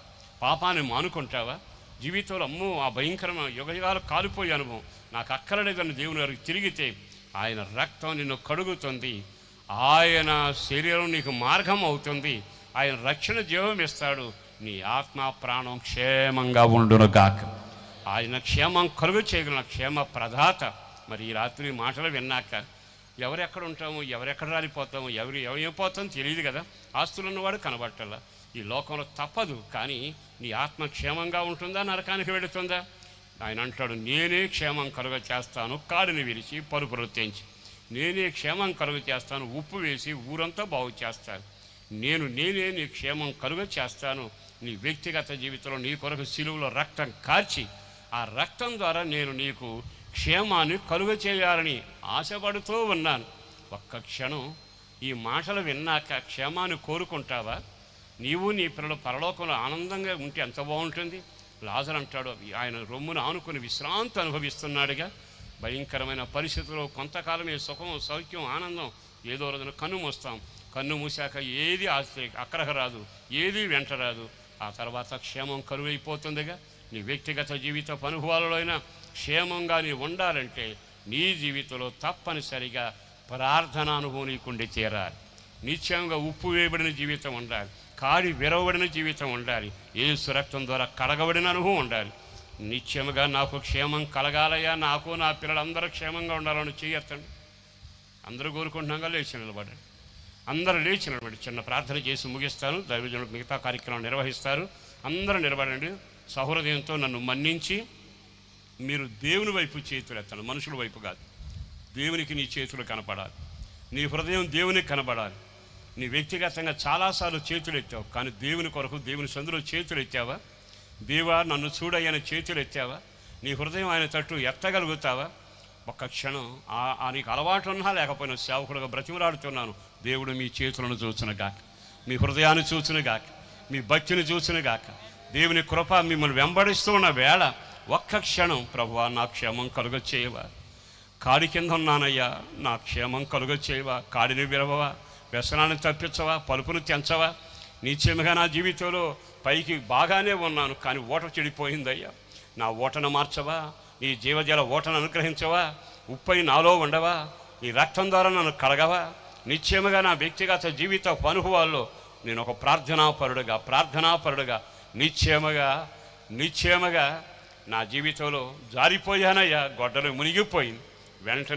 పాపాన్ని మానుకుంటావా? జీవితంలో అమ్మో ఆ భయంకరమైన యుగాలు కాలిపోయే అనుభవం నాకు అక్కర్లేదని దేవుని వారికి తిరిగితే ఆయన రక్తం నిన్ను కడుగుతుంది, ఆయన శరీరం నీకు మార్గం అవుతుంది, ఆయన రక్షణ జీవం ఇస్తాడు, నీ ఆత్మ ప్రాణం క్షేమంగా ఉండును గాక. ఆయన క్షేమం కలుగు చేయగలిగిన క్షేమ ప్రదాత. మరి ఈ రాత్రి మాటలు విన్నాక ఎవరెక్కడ ఉంటాము, ఎవరెక్కడ రాలిపోతాము, ఏమైపోతామో తెలియదు కదా. ఆస్తులు ఉన్నవాడు కనబట్టల్లా. ఈ లోకంలో తప్పదు, కానీ నీ ఆత్మ క్షేమంగా ఉంటుందా, నరకానికి వెళుతుందా? ఆయన అంటాడు, నేనే క్షేమం కలుగ చేస్తాను, కాడిని విరిచి పరుపులు తెంచి. నేనే క్షేమం కలుగ చేస్తాను, ఉప్పు వేసి ఊరంతా బాగు చేస్తాను. నేనే నీ క్షేమం కలుగ చేస్తాను. నీ వ్యక్తిగత జీవితంలో నీ కొరకు సిలువలో రక్తం కార్చి, ఆ రక్తం ద్వారా నేను నీకు క్షేమాన్ని కలుగ చేయాలని ఆశపడుతూ ఉన్నాను. ఒక్క క్షణం ఈ మాటలు విన్నాక క్షేమాన్ని కోరుకుంటావా? నీవు నీ పిల్లలు పరలోకంలో ఆనందంగా ఉంటే ఎంత బాగుంటుంది. లాజరు అంటాడు, ఆయన రొమ్మును ఆనుకుని విశ్రాంతి అనుభవిస్తున్నాడుగా. భయంకరమైన పరిస్థితుల్లో కొంతకాలమే సుఖం, సౌఖ్యం, ఆనందం. ఏదో రోజున కన్ను మూస్తాం. కన్ను మూసాక ఏది అక్కడకు రాదు, ఏది వెంట రాదు. ఆ తర్వాత క్షేమం కరువైపోతుందిగా. నీ వ్యక్తిగత జీవిత అనుభవాలలో అయినా క్షేమంగా నీ ఉండాలంటే నీ జీవితంలో తప్పనిసరిగా ప్రార్థన అనుభవం నీకుండి తీరాలి. నిత్యంగా ఉప్పు వేయబడిన జీవితం ఉండాలి, కాడి విరవబడిన జీవితం ఉండాలి, యేసు రక్తం ద్వారా కడగబడిన అనుభవం ఉండాలి. నిత్యముగా నాకు క్షేమం కలగాలయ్యా, నాకు నా పిల్లలందరూ క్షేమంగా ఉండాలని చేయొద్దండి. అందరూ కోరుకుంటున్నాగా లేచి నిలబడండి. అందరూ లేచి నిలబడి చిన్న ప్రార్థన చేసి ముగిస్తాను. దైవజనుడు మిగతా కార్యక్రమం నిర్వహిస్తారు. అందరూ నిలబడండి. సహృదయంతో నన్ను మన్నించి మీరు దేవుని వైపు చేతులు ఎత్తాను, మనుషుల వైపు కాదు. దేవునికి నీ చేతులు కనపడాలి, నీ హృదయం దేవునికి కనపడాలి. నీ వ్యక్తిగతంగా చాలాసార్లు చేతులు ఎత్తావు, కానీ దేవుని కొరకు దేవుని సందులో చేతులు ఎత్తావా? దేవా నన్ను చూడయ్యని చేతులు ఎత్తావా? నీ హృదయం ఆయన తట్టు ఎత్తగలుగుతావా? ఒక్క క్షణం నీకు అలవాటు ఉన్నా లేకపోయినా సేవకుడుగా బ్రతిమలాడుతున్నాను. దేవుడు మీ చేతులను చూచునుగాక, మీ హృదయాన్ని చూచునుగాక, మీ భక్తిని చూచునుగాక. దేవుని కృప మిమ్మల్ని వెంబడిస్తూ ఉన్న వేళ ఒక్క క్షణం, ప్రభువా నా క్షేమం కలుగ చేయవా? కాడి కింద ఉన్నానయ్యా, నా క్షేమం కలుగ చేయవా? కాడిని విరవవా? వ్యసనాన్ని తప్పించవా? పలుపును తెంచవా? నిశ్చయముగా నా జీవితంలో పైకి బాగానే ఉన్నాను, కానీ ఓట చెడిపోయిందయ్యా. నా ఓటను మార్చవా? నీ జీవజల ఓటను అనుగ్రహించవా? ఉప్పై నాలో ఉండవా? నీ రక్తం ద్వారా నన్ను కడగవా? నిశ్చయముగా నా వ్యక్తిగత జీవిత అనుభవాల్లో నేను ఒక ప్రార్థనాపరుడుగా నిశ్చయముగా నా జీవితంలో జారిపోయానయ్యా. గొడ్డలు మునిగిపోయింది. వెంటనే